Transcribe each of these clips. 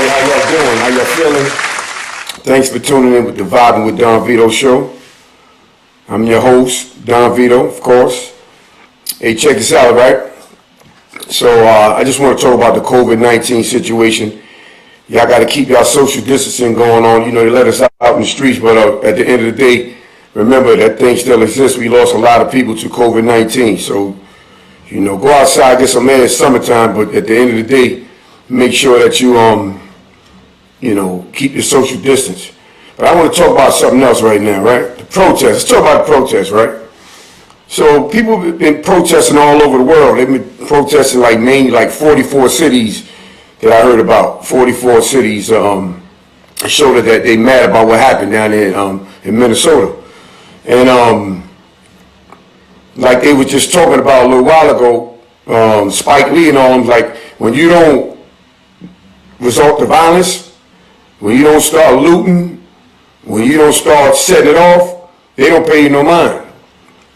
How y'all doing? How y'all feeling? Thanks for tuning in with the Vibing with Don Vito show. I'm your host, Don Vito, of course. Hey, check this out, right? So I just want to talk about the COVID-19 situation. Y'all got to keep y'all social distancing going on. You know, they let us out in the streets, but at the end of the day, remember that thing still exists. We lost a lot of people to COVID-19. So, you know, go outside, get some air. It's summertime, but at the end of the day, make sure that you, you know, keep your social distance. But I want to talk about something else right now, right? The protests. Let's talk about the protests, right? So people have been protesting all over the world. They've been protesting like mainly like 44 cities that I heard about. 44 cities showed that they mad about what happened down there in Minnesota. And like they were just talking about a little while ago, Spike Lee and all them, like when you don't resort to violence, when you don't start looting, when you don't start setting it off, they don't pay you no mind.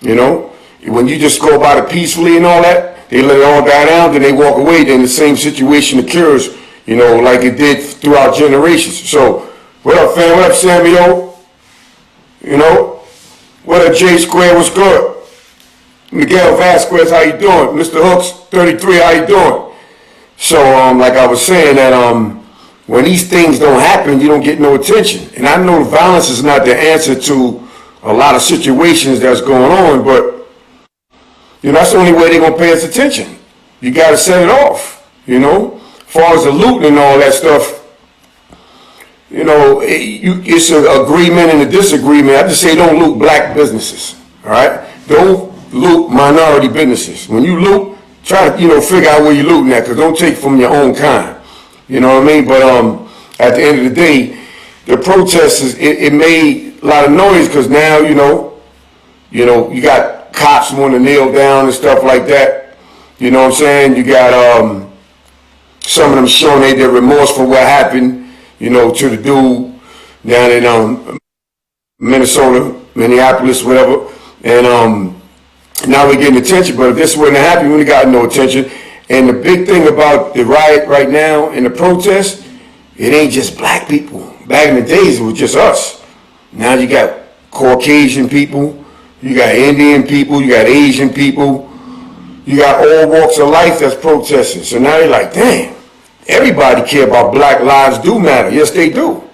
You know, when you just go about it peacefully and all that, they let it all die down, then they walk away, then the same situation occurs, you know, like it did throughout generations. So, what up, fam? What up, Samuel? You know, what up, J Square? What's good? Miguel Vasquez, how you doing? Mr. Hooks, 33, how you doing? So, like I was saying, that when these things don't happen, you don't get no attention. And I know violence is not the answer to a lot of situations that's going on, but you know, that's the only way they're going to pay us attention. You got to set it off, you know. As far as the looting and all that stuff, you know, it's an agreement and a disagreement. I just say don't loot black businesses, all right? Don't loot minority businesses. When you loot, try to, you know, figure out where you're looting at, because don't take from your own kind. You know what I mean? But at the end of the day, the protesters, it made a lot of noise because now, you know, you got cops want to kneel down and stuff like that. You know what I'm saying? You got some of them showing their remorse for what happened, you know, to the dude down in Minnesota, Minneapolis, whatever. And now we're getting attention. But if this wouldn't have happened, we wouldn't have got no attention. And the big thing about the riot right now and the protest, it ain't just black people. Back in the days, it was just us. Now you got Caucasian people, you got Indian people, you got Asian people, you got all walks of life that's protesting. So now they're like, damn, everybody care about Black Lives Do Matter. Yes, they do.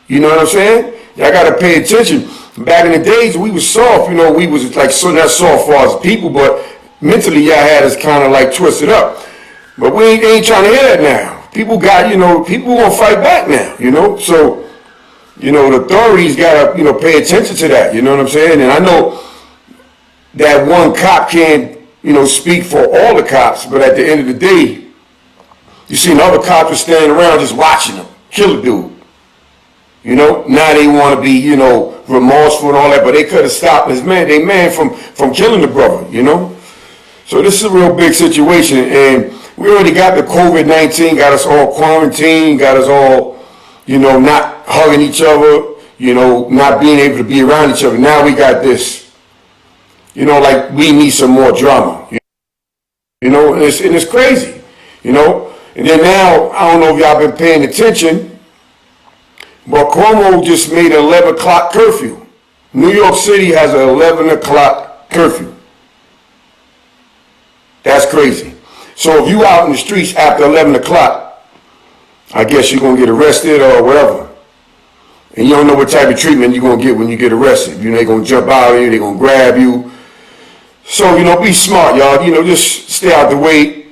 You know what I'm saying? Y'all got to pay attention. Back in the days, we was soft. You know, we was like so not soft for us people, but mentally y'all had us kind of like twisted up. But we ain't trying to hear that now. People got, you know, people gonna fight back now, you know? So, you know, the authorities gotta, you know, pay attention to that, you know what I'm saying? And I know that one cop can't, you know, speak for all the cops, but at the end of the day, you seen other cops are standing around just watching them kill a dude. You know, now they want to be, you know, remorseful and all that, but they could have stopped this man, from killing the brother, you know? So this is a real big situation, and we already got the COVID-19, got us all quarantined, got us all, you know, not hugging each other, you know, not being able to be around each other. Now we got this, you know, like we need some more drama, you know, and it's crazy, you know. And then now, I don't know if y'all been paying attention, but Cuomo just made an 11 o'clock curfew. New York City has an 11 o'clock curfew. That's crazy. So if you out in the streets after 11 o'clock, I guess you're going to get arrested or whatever. And you don't know what type of treatment you're going to get when you get arrested. You know, they're going to jump out of you, they're going to grab you. So, you know, be smart, y'all. You know, just stay out the way.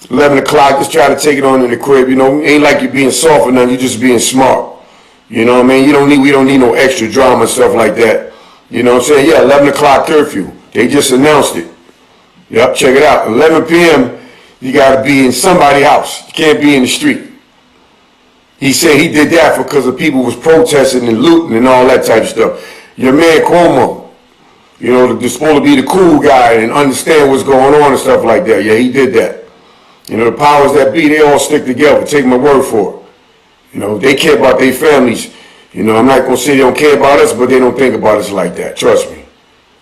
11 o'clock, just try to take it on in the crib. You know, ain't like you're being soft or nothing, you're just being smart. You know what I mean? We don't need no extra drama and stuff like that. You know what I'm saying? Yeah, 11 o'clock curfew. They just announced it. Yep, check it out. 11 p.m., you got to be in somebody's house. You can't be in the street. He said he did that because the people was protesting and looting and all that type of stuff. Your man Cuomo, you know, they're supposed to be the cool guy and understand what's going on and stuff like that. Yeah, he did that. You know, the powers that be, they all stick together. Take my word for it. You know, they care about their families. You know, I'm not going to say they don't care about us, but they don't think about us like that. Trust me.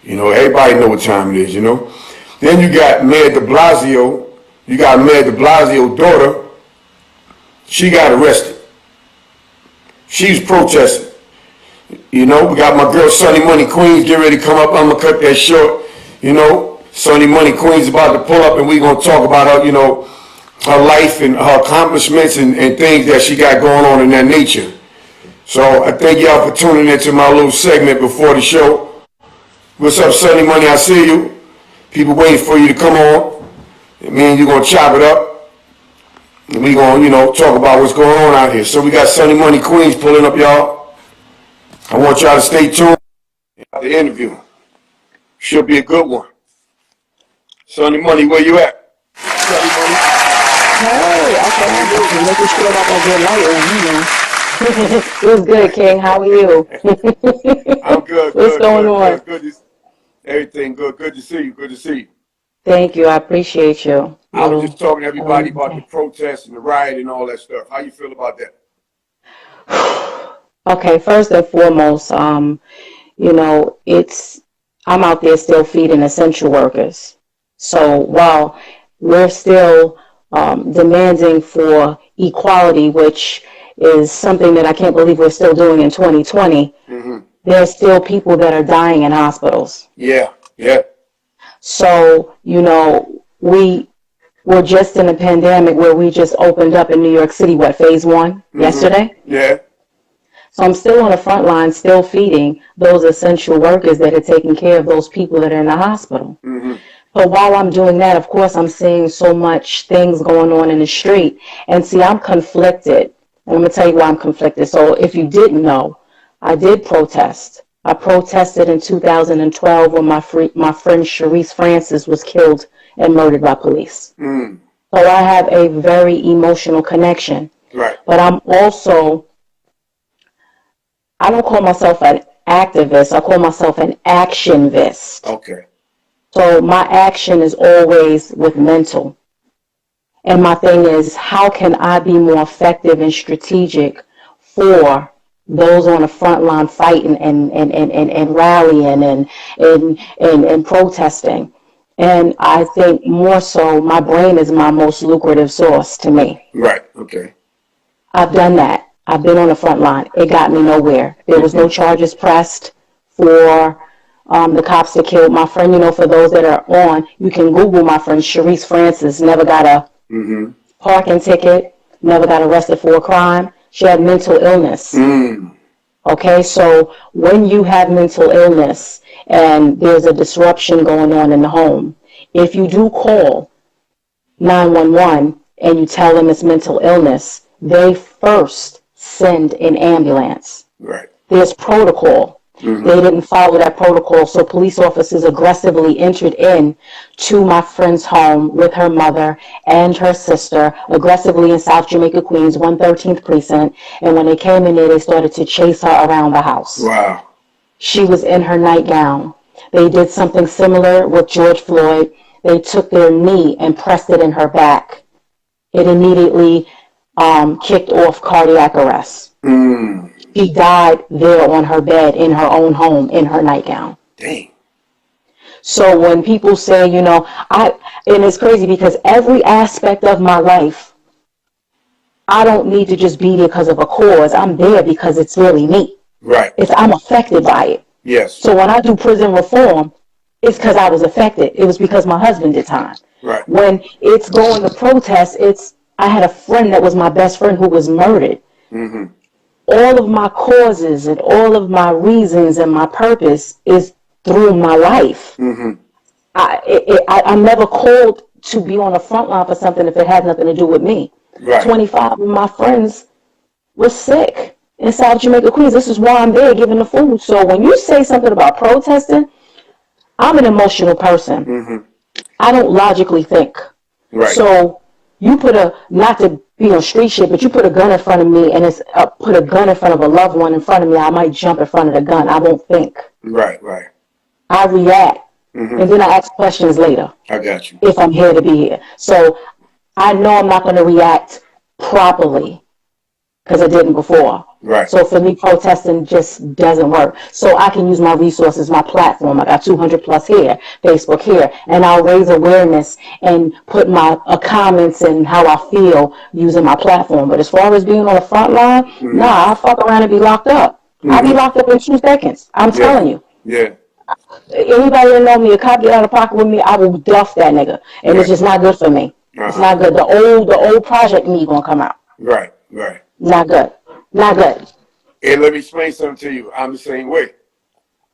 You know, everybody know what time it is, you know. Then you got Mayor de Blasio. You got Mayor de Blasio's daughter. She got arrested. She was protesting. You know, we got my girl Sunny Money Queens get ready to come up. I'm gonna cut that short. You know, Sunny Money Queens about to pull up, and we gonna talk about her, you know, her life and her accomplishments and things that she got going on in that nature. So I thank y'all for tuning into my little segment before the show. What's up, Sunny Money? I see you. People waiting for you to come on. Me and you gonna chop it up. And we gonna, you know, talk about what's going on out here. So we got Sunny Money Queens pulling up, y'all. I want y'all to stay tuned. The interview should be a good one. Sunny Money, where you at? Sunny Money. Hey, okay, I'm just making sure that I get light on, you know. What's good, King? How are you? I'm good. What's going on? Good. Everything good. Good to see you. Good to see you. Thank you. I appreciate you. I was just talking to everybody about the protests and the riot and all that stuff. How you feel about that? Okay, first and foremost, you know, I'm out there still feeding essential workers. So while we're still demanding for equality, which is something that I can't believe we're still doing in 2020, there's still people that are dying in hospitals. Yeah. So, you know, we were just in a pandemic where we just opened up in New York City, phase 1 yesterday? Yeah. So I'm still on the front line, still feeding those essential workers that are taking care of those people that are in the hospital. But while I'm doing that, of course, I'm seeing so much things going on in the street. And see, I'm conflicted. And I'm going to tell you why I'm conflicted. So if you didn't know, I did protest. I protested in 2012 when my friend Sharice Francis was killed and murdered by police. So I have a very emotional connection. Right. But I'm also, I don't call myself an activist. I call myself an actionvist. Okay. So my action is always with mental. And my thing is, how can I be more effective and strategic for those on the front line fighting and rallying and protesting? And I think more so, my brain is my most lucrative source to me. Right. Okay. I've done that. I've been on the front line. It got me nowhere. There was no charges pressed for the cops that killed my friend. You know, for those that are on, you can Google my friend Sharice Francis. Never got a parking ticket. Never got arrested for a crime. She had mental illness. Okay, so when you have mental illness and there's a disruption going on in the home, if you do call 911 and you tell them it's mental illness, they first send an ambulance. Right. There's protocol. They didn't follow that protocol, so police officers aggressively entered in to my friend's home with her mother and her sister, aggressively in South Jamaica, Queens, 113th Precinct, and when they came in there, they started to chase her around the house. Wow. She was in her nightgown. They did something similar with George Floyd. They took their knee and pressed it in her back. It immediately kicked off cardiac arrest. She died there on her bed in her own home in her nightgown. Dang. So when people say, you know, and it's crazy because every aspect of my life, I don't need to just be there because of a cause. I'm there because it's really me. Right. I'm affected by it. Yes. So when I do prison reform, it's because I was affected. It was because my husband did time. Right. When it's going to protest, I had a friend that was my best friend who was murdered. All of my causes and all of my reasons and my purpose is through my life. I'm never called to be on the front line for something if it had nothing to do with me. Right. 25 of my friends were sick in South Jamaica, Queens. This is why I'm there giving the food. So when you say something about protesting, I'm an emotional person. I don't logically think. Right. So you put not to be on street shit, but you put a gun in front of me and put a gun in front of a loved one in front of me, I might jump in front of the gun. I won't think. Right. I react. And then I ask questions later. I got you. If I'm here to be here. So I know I'm not going to react properly because I didn't before. Right. So for me, protesting just doesn't work. So I can use my resources, my platform. I got 200 plus here, Facebook here, and I'll raise awareness and put my comments and how I feel using my platform. But as far as being on the front line, nah, I'll fuck around and be locked up. I'll be locked up in 2 seconds. I'm Yeah. telling you. Yeah. Anybody that know me, a cop get out of pocket with me, I will duff that nigga. And it's Right. just not good for me. It's Uh-huh. not good. The old project me gonna come out. Right. Right. Not good. Not good. And let me explain something to you. I'm the same way.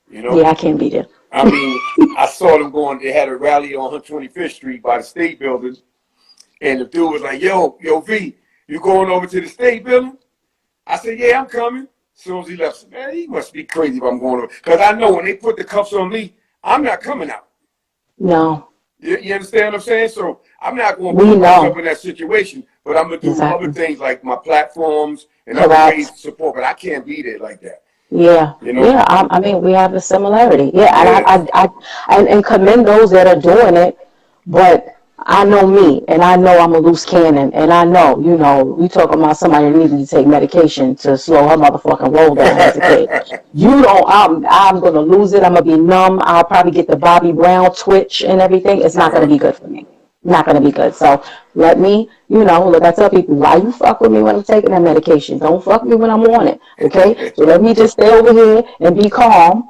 You know? Yeah, I can't be there. I mean, I saw them going, they had a rally on 125th Street by the State Building. And the dude was like, yo, V, you going over to the State Building? I said, yeah, I'm coming. As soon as he left, I said, man, he must be crazy if I'm going over. Because I know when they put the cuffs on me, I'm not coming out. No. You understand what I'm saying? So I'm not going to We put myself know. in that situation, but I'm going to do other Exactly. things like my platforms and other ways Correct. to support. But I can't be there like that. Yeah. You know? Yeah. I mean, we have a similarity. Yeah. Yeah. And commend those that are doing it. But I know me, and I know I'm a loose cannon, and I know, we talking about somebody that needed to take medication to slow her motherfucking roll down as a kid. I'm going to lose it. I'm going to be numb. I'll probably get the Bobby Brown twitch and everything. It's not going to be good for me. Not going to be good. So let me, look, I tell people, why you fuck with me when I'm taking that medication? Don't fuck me when I'm on it, okay? So let me just stay over here and be calm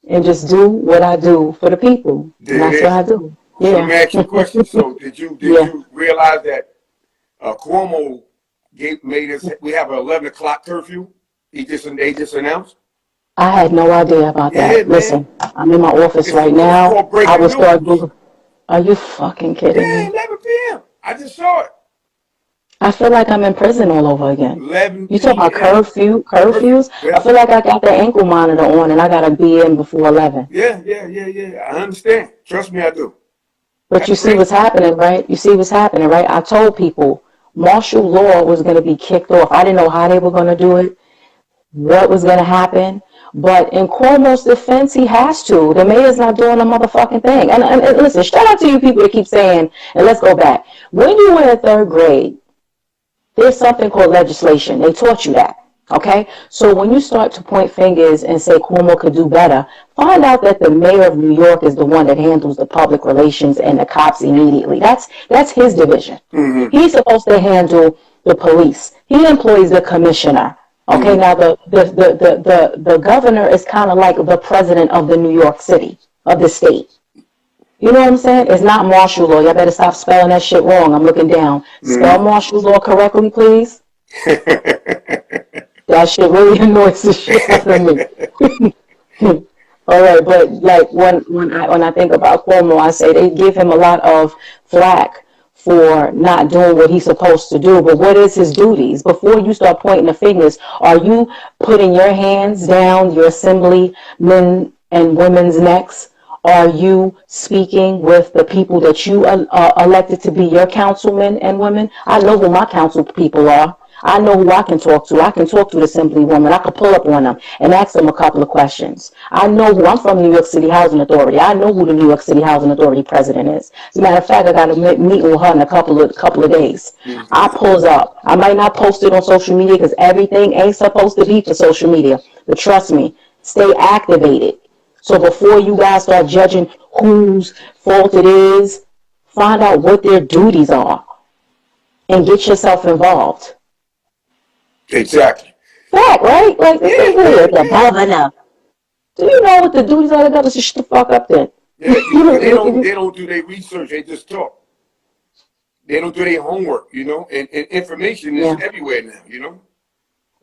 and just do what I do for the people. And There it that's what is. I do. So let Yeah. me ask you a question. So did Yeah. you realize that Cuomo made us, we have an 11 o'clock curfew? They just announced? I had no idea about Yeah, that. man. Listen, I'm in my office right It's now. called I breaking will start news. Google. Are you fucking kidding Yeah, me? 11 p.m. I just saw it. I feel like I'm in prison all over again. 11 You talk about p.m. Curfew. curfews? I Yeah. feel like I got the ankle monitor on and I gotta be in before 11. Yeah. I understand. Trust me, I do. But That's you see what's crazy. happening, right? You see what's happening, right? I told people martial law was going to be kicked off. I didn't know how they were going to do it, what was going to happen. But in Cuomo's defense, he has to. The mayor's not doing a motherfucking thing. And listen, shout out to you people that keep saying, and let's go back. When you were in third grade, there's something called legislation. They taught you that. Okay? So when you start to point fingers and say Cuomo could do better, find out that the mayor of New York is the one that handles the public relations and the cops immediately. That's his division. Mm-hmm. He's supposed to handle the police. He employs the commissioner. Okay, Mm-hmm. now the governor is kind of like the president of the New York City, of the state. You know what I'm saying? It's not martial law. Y'all better stop spelling that shit wrong. I'm looking down. Spell Mm-hmm. martial law correctly, please. That shit really annoys the shit out of me. All right, but like when I think about Cuomo, I say they give him a lot of flack for not doing what he's supposed to do. But what is his duties? Before you start pointing the fingers, are you putting your hands down your assemblymen and women's necks? Are you speaking with the people that you elected to be your councilmen and women? I know who my council people are. I know who I can talk to. I can talk to the Assemblywoman. I can pull up on them and ask them a couple of questions. I know who, I'm from New York City Housing Authority. I know who the New York City Housing Authority president is. As a matter of fact, I got a meeting with her in a couple of days. I pulls up. I might not post it on social media because everything ain't supposed to be for social media. But trust me, stay activated. So before you guys start judging whose fault it is, find out what their duties are and get yourself involved. Exactly. Fact, right? Like, this Yeah, is weird. The yeah. governor. Do you know what the duties are? The governor? So shut the fuck up then. Yeah, because Look at they you. don't do their research, they just talk. They don't do their homework, and information is Yeah. everywhere now.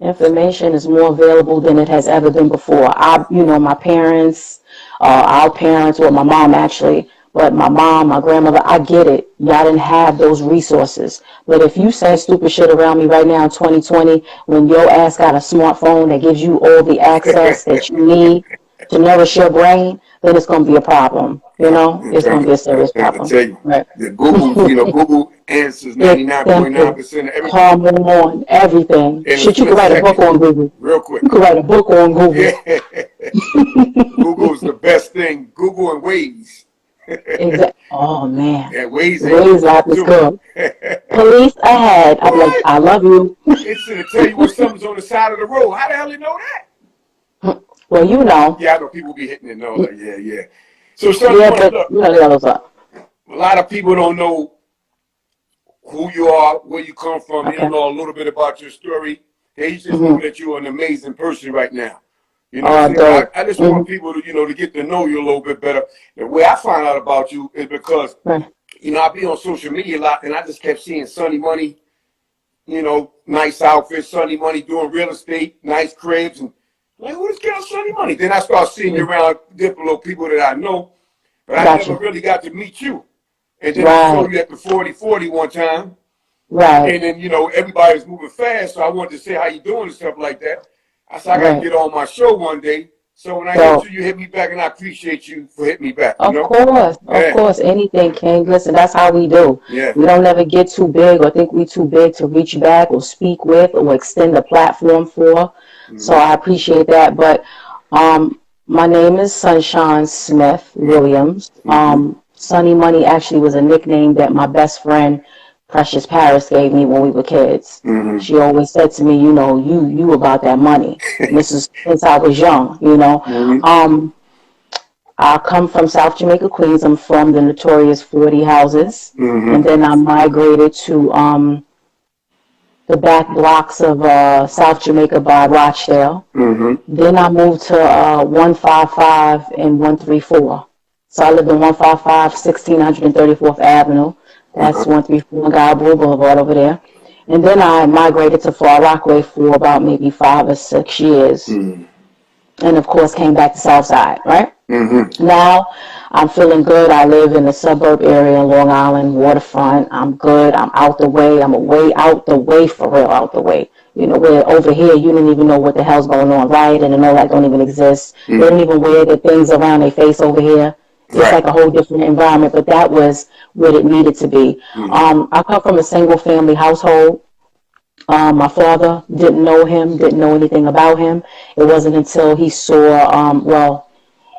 Information is more available than it has ever been before. My parents, our parents, well, my mom actually, but my mom, my grandmother, I get it. Y'all didn't have those resources. But if you say stupid shit around me right now in 2020, when your ass got a smartphone that gives you all the access that you need to nourish your brain, then it's going to be a problem. I'm It's going to trying be a serious to problem. tell you, Right. the Google's, Google answers It's simple. 99.9% of everything Come on, everything. in a Shit, you could split write a book second, on Google. real You quick. could write a book on Google. Yeah, Google's the best thing. Google and Waze. Exactly. Oh man, Yeah, Waze the ain't Waze Google app is too. good. police ahead. I'm like, What? I love you. It's to tell you when something's on the side of the road. How the hell you know that? Well, you know. Yeah, I know people be hitting it and all that. Yeah, yeah. So, Sonny Yeah, Money, but look, you know, those up. a lot of people don't know who you are, where you come from. They don't Okay. know a little bit about your story. They just know Mm-hmm. that you're an amazing person right now. You know what I'm Oh, saying? But dope. I just Mm-hmm. want people to, to get to know you a little bit better. The way I find out about you is because, Right. I be on social media a lot and I just kept seeing Sonny Money, nice outfits, Sonny Money doing real estate, nice cribs, and like, who this girl Sonny Money? Then I start seeing you Mm. around different little people that I know, but I never Gotcha. really got to meet you. And then I saw Right. you at the 4040 one time, Right. and then everybody was moving fast, so I wanted to say how you doing and stuff like that. I said I got to Right. get on my show one day. So when I hit Dope. you, you hit me back, and I appreciate you for hitting me back. Of course, of Yeah, course, anything, King. Listen, that's how we do. yeah. We don't ever get too big or think we too big to reach back or speak with or extend a platform for. So Mm-hmm. I appreciate that. But my name is Sunshine Smith Williams. Mm-hmm. Sunny Money actually was a nickname that my best friend Precious Paris gave me when we were kids. Mm-hmm. She always said to me, you about that money. And this is since I was young. Mm-hmm. I come from South Jamaica, Queens. I'm from the notorious 40 houses. And Mm-hmm. then I migrated to the back blocks of South Jamaica by Rochdale. Mm-hmm. Then I moved to 155 and 134. So I lived in 155, 1634th Avenue. That's Uh-huh. 134 Guy Boulevard over there. And then I migrated to Far Rockaway for about maybe 5 or 6 years. Mm-hmm. And of course came back to Southside, right? Mm-hmm. Now I'm feeling good. I live in the suburb area in Long Island, waterfront. I'm good. I'm out the way. I'm way out the way, for real, out the way. Where over here you didn't even know what the hell's going on, right? And all that don't even exist. They don't Mm-hmm. even wear the things around their face over here. It's Right. like a whole different environment, but that was what it needed to be. Mm-hmm. I come from a single family household. My father didn't know him, didn't know anything about him. It wasn't until he saw,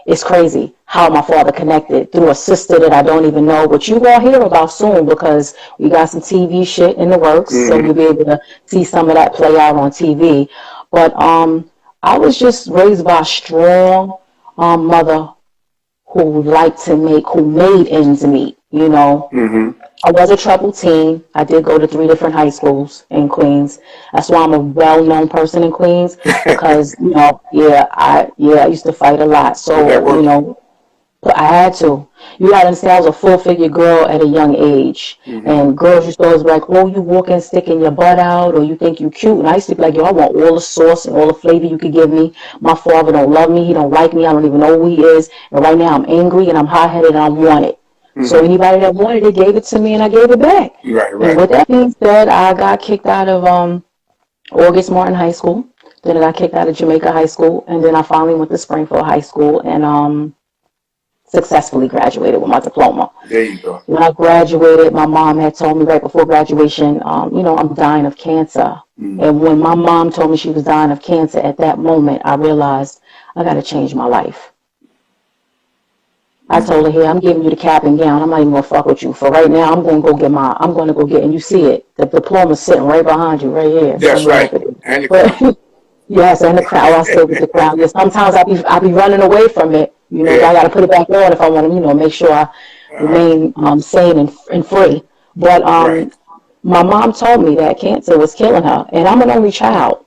it's crazy how my father connected through a sister that I don't even know, but you gonna hear about soon because we got some TV shit in the works, so Mm-hmm. you'll be able to see some of that play out on TV. But I was just raised by a strong mother who made ends meet. Mm-hmm. I was a troubled teen. I did go to 3 different high schools in Queens. That's why I'm a well-known person in Queens because I used to fight a lot. Put that So work in. but I had to. You gotta understand, I was a full-figure girl at a young age, Mm-hmm. and girls used to always be like, "Oh, you walking, sticking your butt out, or you think you cute." And I used to be like, "Yo, I want all the sauce and all the flavor you could give me. My father don't love me. He don't like me. I don't even know who he is. And right now, I'm angry and I'm hot-headed and I want it." So Mm-hmm. anybody that wanted it gave it to me, and I gave it back. Right, And right. with that being said, I got kicked out of August Martin High School. Then I got kicked out of Jamaica High School, and then I finally went to Springfield High School and successfully graduated with my diploma. There you go. When I graduated, my mom had told me right before graduation, I'm dying of cancer. Mm-hmm. And when my mom told me she was dying of cancer, at that moment, I realized I got to change my life. I Mm-hmm. told her, "Here, I'm giving you the cap and gown. I'm not even gonna fuck with you. For right now, I'm gonna go get, and you see it. The diploma's sitting right behind you, right here, That's somewhere right. over there." And the crown. But yes, and the crown. I stay with the crown. Yes, sometimes I be running away from it. But Yeah. I gotta put it back on if I want to, make sure I Uh-huh. remain sane and free. But Right. my mom told me that cancer was killing her, and I'm an only child.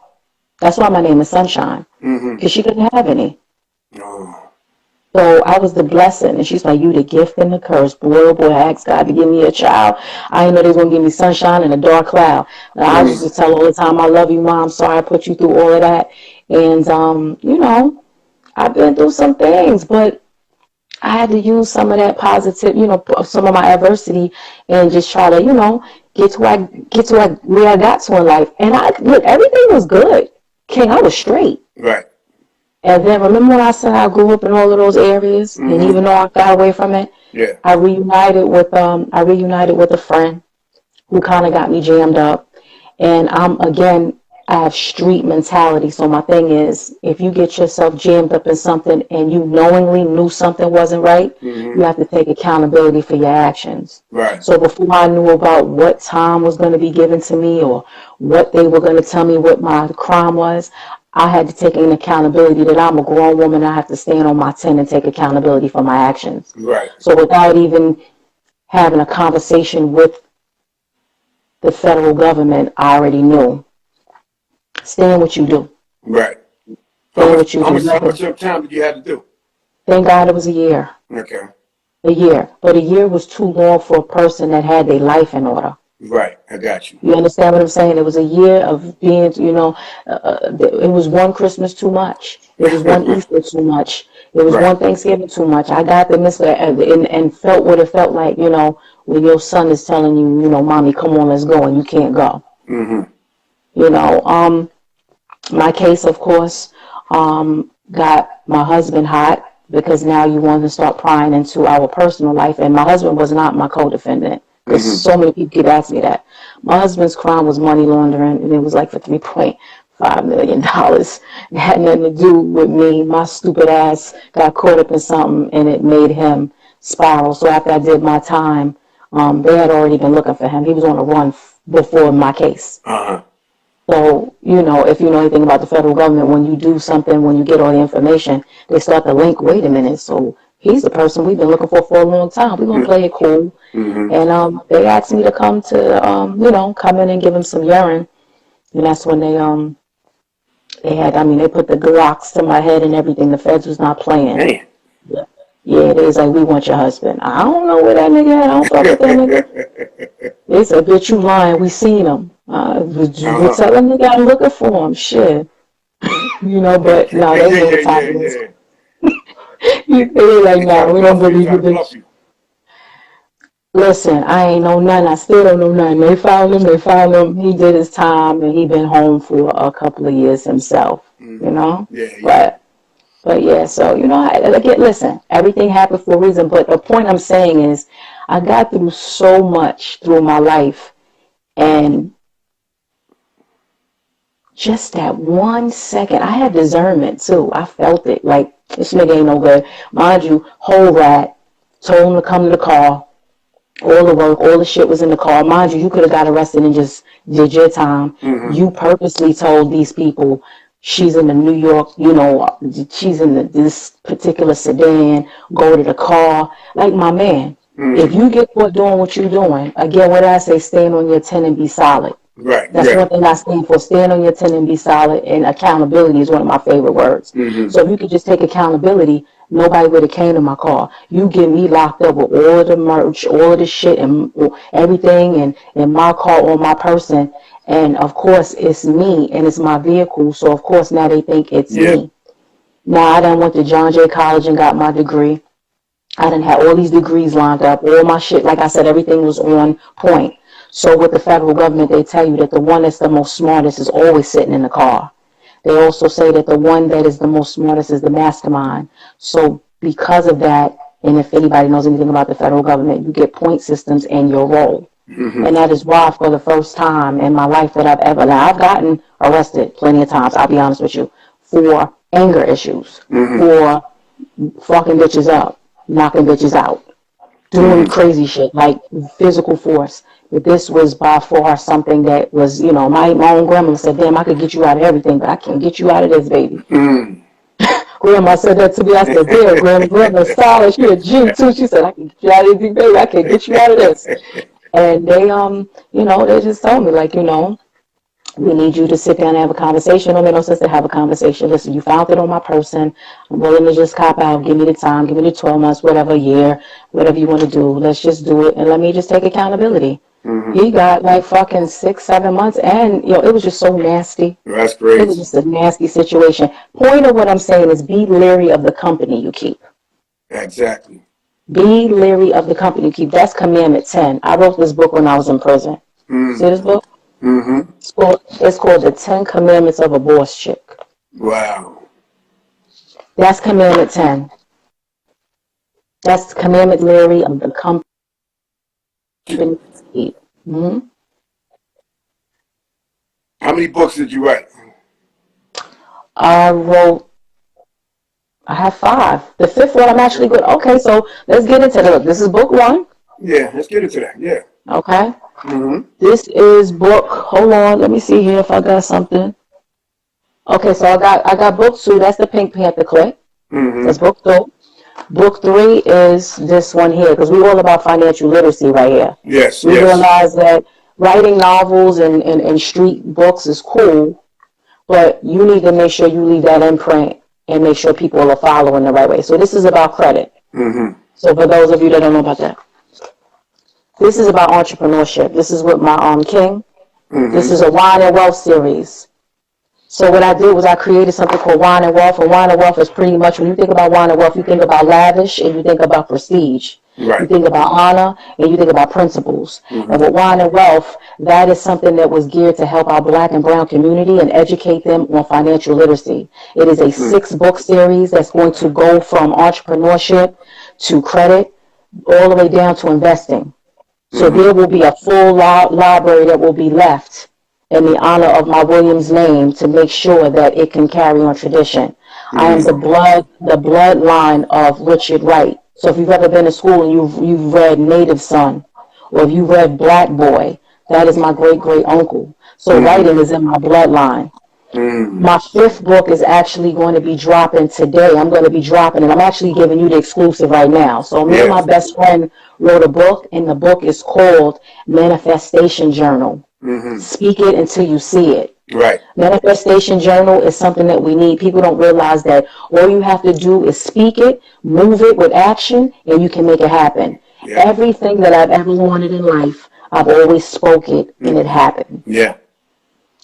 That's why my name is Sunshine, Mm-hmm. because she didn't have any. Oh. So I was the blessing, and she's like, "You the gift and the curse, boy. Oh boy, I asked God to give me a child. I didn't know they was gonna give me sunshine in a dark cloud." And I used Mm-hmm. to tell her all the time, "I love you, Mom. Sorry I put you through all of that." And I've been through some things, but I had to use some of that positive, some of my adversity, and just try to, where I got to in life. And look, everything was good, King. I was straight. Right. And then remember when I said I grew up in all of those areas, and Mm-hmm. even though I got away from it, Yeah. I reunited with a friend who kind of got me jammed up, and I'm again I have street mentality. So my thing is, if you get yourself jammed up in something and you knowingly knew something wasn't right, you have to take accountability for your actions. Right. So before I knew about what time was going to be given to me or what they were going to tell me what my crime was, I had to take an accountability that I'm a grown woman. I have to stand on my 10 and take accountability for my actions. Right. So without even having a conversation with the federal government, I already knew. Stand what you do. Right. How Stand much what you how do. much how much of time did you have to do? Thank God it was a year. Okay. A year. But a year was too long for a person that had their life in order. Right. I got you. You understand what I'm saying? It was a year of being, it was one Christmas too much. It was one Easter too much. It was Right. one Thanksgiving too much. I got the miss and felt what it felt like, when your son is telling you, mommy, come on, let's go, and you can't go. Mm-hmm. My case, of course, got my husband hot because now you want to start prying into our personal life. And my husband was not my co-defendant because so many people keep asking me that. My husband's crime was money laundering, and it was like for $3.5 million. It had nothing to do with me. My stupid ass got caught up in something, and it made him spiral. So after I did my time, they had already been looking for him. He was on a run before my case. Uh-huh. So, if you know anything about the federal government, when you do something, when you get all the information, they start to link, wait a minute, so he's the person we've been looking for a long time. We're going to play it cool. Mm-hmm. And they asked me to come come in and give him some urine. And that's when they put the Glocks to my head and everything. The feds was not playing. Man. Yeah, they was like, we want your husband. I don't know where that nigga at. I don't fuck with that nigga. They said, bitch, you lying. We seen him. We're telling nigga I'm looking for him. Shit. But no, they know what time it is. Yeah. They were like, He tried no, to we don't bluff you. He believe tried you, to bluff bitch. you. Listen, I ain't know nothing. I still don't know nothing. They found him. He did his time, and he been home for a couple of years himself, Yeah. But yeah, so, listen, everything happened for a reason. But the point I'm saying is I got through so much through my life, and just that 1 second, I had discernment too. I felt it. Like, this nigga ain't no good. Mind you, whole rat, told him to come to the car. All the work, all the shit was in the car. Mind you, you could have got arrested and just did your time. Mm-hmm. You purposely told these people she's in the New York, she's in this particular sedan, go to the car. Like, my man, if you get caught doing what you're doing, again, what did I say? Stand on your 10 and be solid. Right. That's Yeah. one thing I stand for. Stand on your 10 and be solid. And accountability is one of my favorite words. Mm-hmm. So if you could just take accountability, nobody would have came to my car. You get me locked up with all of the merch, all of the shit, and everything, and in my car or my person. And of course, it's me and it's my vehicle. So of course now they think it's Yeah. me. Now I done went to John Jay College and got my degree. I done had all these degrees lined up, all my shit. Like I said, everything was on point. So with the federal government, they tell you that the one that's the most smartest is always sitting in the car. They also say that the one that is the most smartest is the mastermind. So because of that, and if anybody knows anything about the federal government, you get point systems in your role. Mm-hmm. And that is why for the first time in my life that now I've gotten arrested plenty of times, I'll be honest with you, for anger issues, for fucking bitches up, knocking bitches out, doing crazy shit like physical force. But this was by far something that was, my own grandma said, damn, I could get you out of everything, but I can't get you out of this, baby. Mm-hmm. Grandma said that to me. I said, damn, grandma's solid. She a G too. She said, I can get you out of anything, baby. I can't get you out of this. And they just told me, like, we need you to sit down and have a conversation. It don't make no sense to have a conversation. Listen, you found it on my person. I'm willing to just cop out. Give me the time. Give me the 12 months, whatever, year, whatever you want to do. Let's just do it. And let me just take accountability. He got like fucking 6, 7 months. And, it was just so nasty. That's It was crazy. just a nasty situation. Point of what I'm saying is be leery of the company you keep. Exactly. Be leery of the company you keep. That's commandment 10. I wrote this book when I was in prison. See this book? Mm-hmm. It's called The 10 Commandments of a Boss Chick. Wow. That's commandment 10. That's commandment leery of the company you keep. Mm-hmm. many books did you write? I wrote, I have 5. The 5th one I'm actually good. Okay, so let's get into it. Look, this is book 1. Yeah, let's get into that. Yeah. Okay. Mm-hmm. This is book, hold on, let me see here if I got something. Okay, so I got book 2, that's the Pink Panther clip. Mm-hmm. That's book 2. Book 3 is this one here, because we're all about financial literacy right here. Yes, We yes. realize that writing novels and street books is cool, but you need to make sure you leave that imprint and make sure people are following the right way. So this is about credit. Mm-hmm. So for those of you that don't know about that, this is about entrepreneurship. This is with my king. This Mm-hmm. is a wine and wealth series. So what I did was I created something called Wine and Wealth. And Wine and Wealth is pretty much, when you think about wine and wealth, you think about lavish and you think about prestige. Right. You think about honor and you think about principles. Mm-hmm. And with Wine and Wealth, that is something that was geared to help our Black and brown community and educate them on financial literacy. It is a 6-book series that's going to go from entrepreneurship to credit all the way down to investing. So there will be a full library that will be left in the honor of my Williams name to make sure that it can carry on tradition. I am the bloodline of Richard Wright. So if you've ever been to school and you've read Native Son, or if you've read Black Boy, that is my great great uncle. So writing is in my bloodline. My 5th book is actually going to be dropping today. I'm going to be dropping it. I'm actually giving you the exclusive right now. So me and my best friend wrote a book, and the book is called Manifestation Journal. Mm-hmm. Speak it until you see it. Right. Manifestation Journal is something that we need. People don't realize that all you have to do is speak it, move it with action, and you can make it happen. Yeah. Everything that I've ever wanted in life, I've always spoke it, and it happened. Yeah.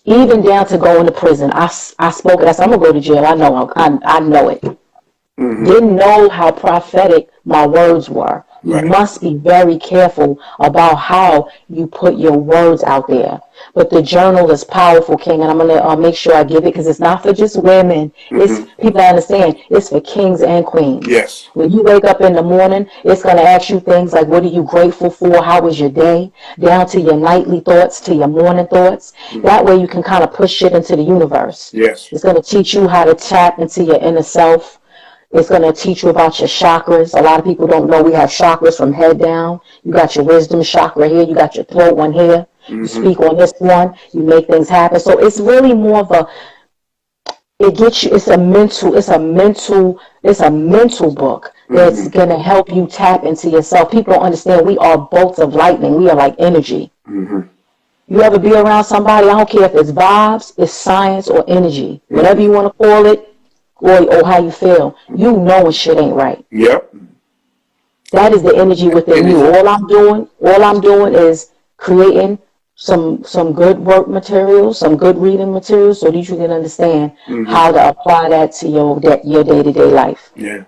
Even down to going to prison. I spoke it. I said, I'm going to go to jail. I know it. Mm-hmm. Didn't know how prophetic my words were. You Right. must be very careful about how you put your words out there. But the journal is powerful, King, and I'm going to make sure I give it, because it's not for just women. It's, people that understand, it's for kings and queens. Yes. When you wake up in the morning, it's going to ask you things like, what are you grateful for? How was your day? Down to your nightly thoughts, to your morning thoughts. That way you can kind of push it into the universe. Yes. It's going to teach you how to tap into your inner self. It's going to teach you about your chakras. A lot of people don't know we have chakras from head down. You got your wisdom chakra here. You got your throat one here. You speak on this one. You make things happen. So it's really more of a, it gets you, it's a mental book that's going to help you tap into yourself. People don't understand we are bolts of lightning. We are like energy. You ever be around somebody, I don't care if it's vibes, it's science, or energy. Whatever you want to call it, or how you feel, you know when shit ain't right. Yep. That is the energy within you. All I'm doing is creating some good work materials, some good reading materials, so that you can understand how to apply that to your day-to-day life. Yeah.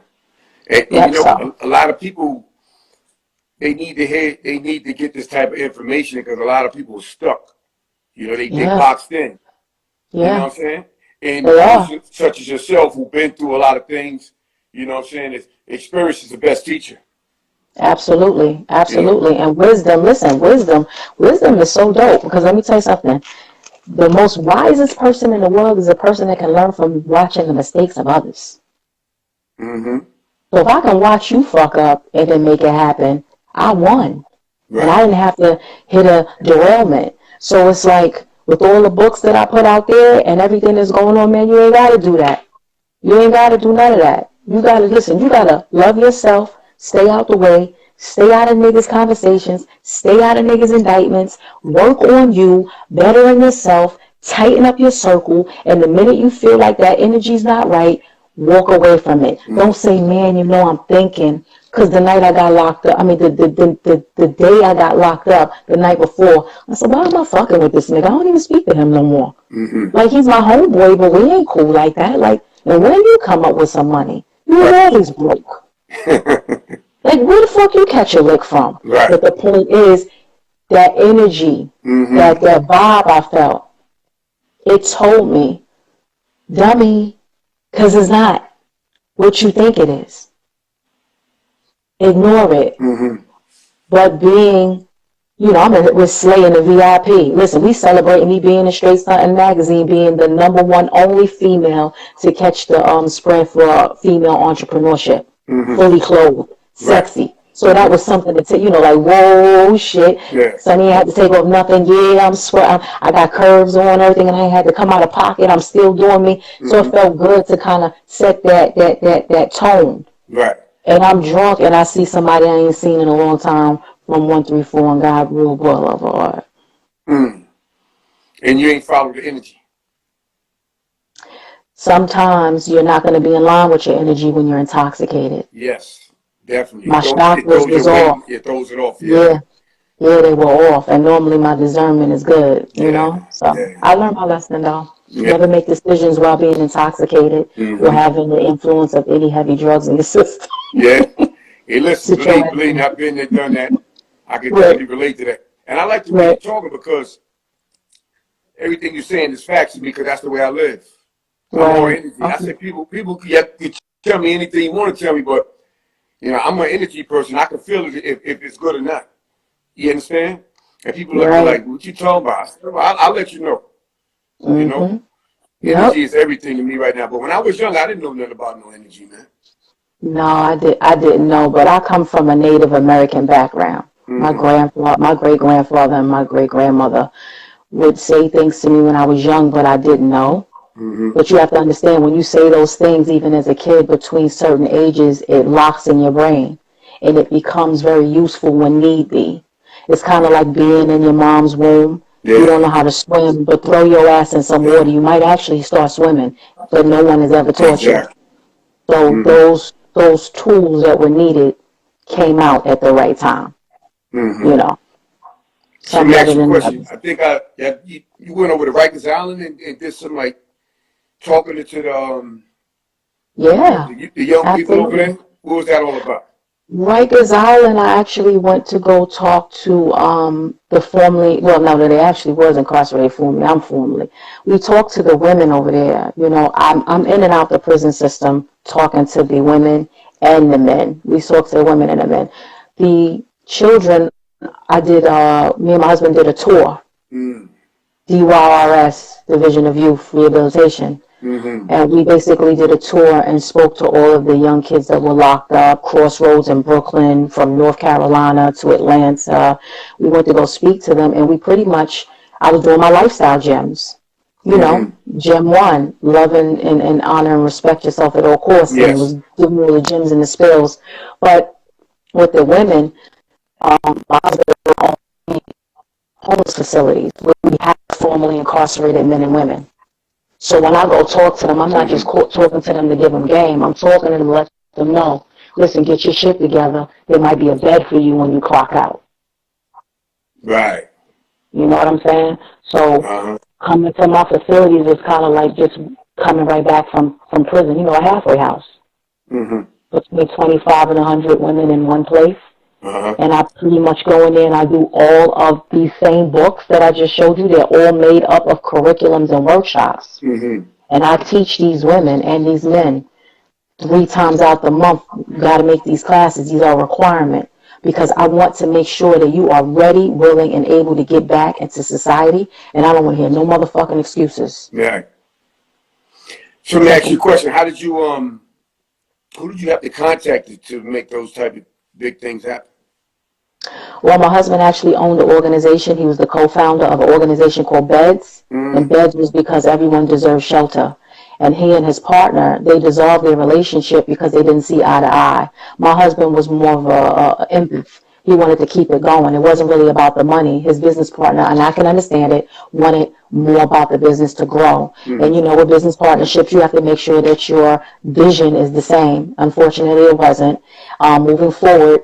And Yep, you know, so. a lot of people, they need to get this type of information, because a lot of people are stuck. You know, they Yeah, boxed in. You know yeah, what I'm saying? And they those are. such as yourself, who've been through a lot of things, you know what I'm saying, experience is the best teacher. Absolutely, You know? absolutely. And wisdom, listen, wisdom is so dope, because let me tell you something. The most wisest person in the world is a person that can learn from watching the mistakes of others. Mm-hmm. So if I can watch you fuck up and then make it happen, I won. And I Right. didn't have to hit a derailment. So it's like, with all the books that I put out there and everything that's going on, man, you ain't got to do that. You ain't got to do none of that. You got to listen. You got to love yourself, stay out the way, stay out of niggas' conversations, stay out of niggas' indictments, work on you, better in yourself, tighten up your circle, and the minute you feel like that energy's not right, walk away from it. Don't say, man, you know I'm thinking. Because the night I got locked up, I mean, the day I got locked up, the night before, I said, why am I fucking with this nigga? I don't even speak to him no more. Like, he's my homeboy, but we ain't cool like that. Like, and when you come up with some money, you was always broke. Like, where the fuck you catch your lick from? Right. But the point is, that energy, that vibe I felt, it told me, dummy, because it's not what you think it is. Ignore it. But being we're slaying the VIP. Listen, we celebrating me being in Straight Stunting magazine, being the #1 only female to catch the spread for female entrepreneurship, fully clothed, Right. sexy. So that was something to take, like, whoa, shit. Yeah. Sonny had to take off nothing. Yeah, I'm sweating. I got curves on, everything, and I ain't had to come out of pocket. I'm still doing me. So it felt good to kind of set that tone. Right. And I'm drunk and I see somebody I ain't seen in a long time from 134 on God Rule Boulevard. Mm. And you ain't followed the energy. Sometimes you're not going to be in line with your energy when you're intoxicated. Yes, definitely. My It chakras throws was your weight. off. It throws it off. Yeah. Yeah, yeah, they were off. And normally my discernment is good, Yeah. So Yeah. I learned my lesson though. Yeah. Never make decisions while being intoxicated or having the influence of any heavy drugs in your system. Yeah. Hey, listen, Sit your believe ass me, down. I've been there, done that. I can Right, definitely relate to that. And I like the way you're right, talking because everything you're saying is facts to me because that's the way I live. I'm all right. energy. I Okay. say people you tell me anything you want to tell me, but I'm an energy person. I can feel it if it's good or not. You understand? And people You're look right. like, what you talking about? I said, well, I'll let you know. You know, Mm-hmm. energy Yep. is everything to me right now. But when I was young, I didn't know nothing about no energy, man. No, I didn't know, but I come from a Native American background. My Mm-hmm. grandfather, my great grandfather, and my great grandmother would say things to me when I was young, but I didn't know. Mm-hmm. But you have to understand when you say those things, even as a kid, between certain ages, it locks in your brain, and it becomes very useful when need be. It's kind of Yeah. like being in your mom's womb. You don't Yeah. know how to swim, but throw your ass in some Yeah. water. You might actually start swimming, but no one has ever taught you. Exactly. So Mm-hmm. those tools that were needed came out at the right time. Mm-hmm. You know, So let some me better ask you a than question. others. I think you went over to Rikers Island and did some like talking to Yeah, the young people over absolutely. there. What was that all about? Rikers Island, I actually went to go talk to the formerly, well, no, they actually was incarcerated formerly. I'm formerly. We talked to the women over there. I'm in and out the prison system talking to the women and the men. We talked to the women and the men. The children, me and my husband did a tour, Mm. DYRS, Division of Youth Rehabilitation. Mm-hmm. And we basically did a tour and spoke to all of the young kids that were locked up, Crossroads in Brooklyn, from North Carolina to Atlanta. We went to go speak to them, and I was doing my lifestyle gems. Mm-hmm. Gem 1, love and honor and respect yourself at all costs, and it Yes. was giving all the gems and the spills. But with the women, my husband owned homeless facilities where we have formerly incarcerated men and women. So when I go talk to them, I'm not just Mm-hmm. talking to them to give them game. I'm talking to them to let them know, listen, get your shit together. There might be a bed for you when you clock out. Right. You know what I'm saying? So Uh-huh. coming to my facilities is kind of like just coming right back from prison, a halfway house. Mm-hmm. Between 25 and 100 women in one place. Uh-huh. And I pretty much go in there and I do all of these same books that I just showed you. They're all made up of curriculums and workshops. Mm-hmm. And I teach these women and these men 3 times out the month. You got to make these classes. These are a requirement because I want to make sure that you are ready, willing, and able to get back into society. And I don't want to hear no motherfucking excuses. Yeah. So let me ask you a Simple. question. Who did you have to contact to make those type of big things happen? Well, my husband actually owned the organization. He was the co-founder of an organization called Beds. And Mm-hmm. Beds was because everyone deserves shelter. And he and his partner, they dissolved their relationship because they didn't see eye to eye. My husband was more of a empath. He wanted to keep it going. It wasn't really about the money. His business partner, and I can understand it, wanted more about the business to grow. And Mm-hmm. with business partnerships, you have to make sure that your vision is the same. Unfortunately, it wasn't. Moving forward,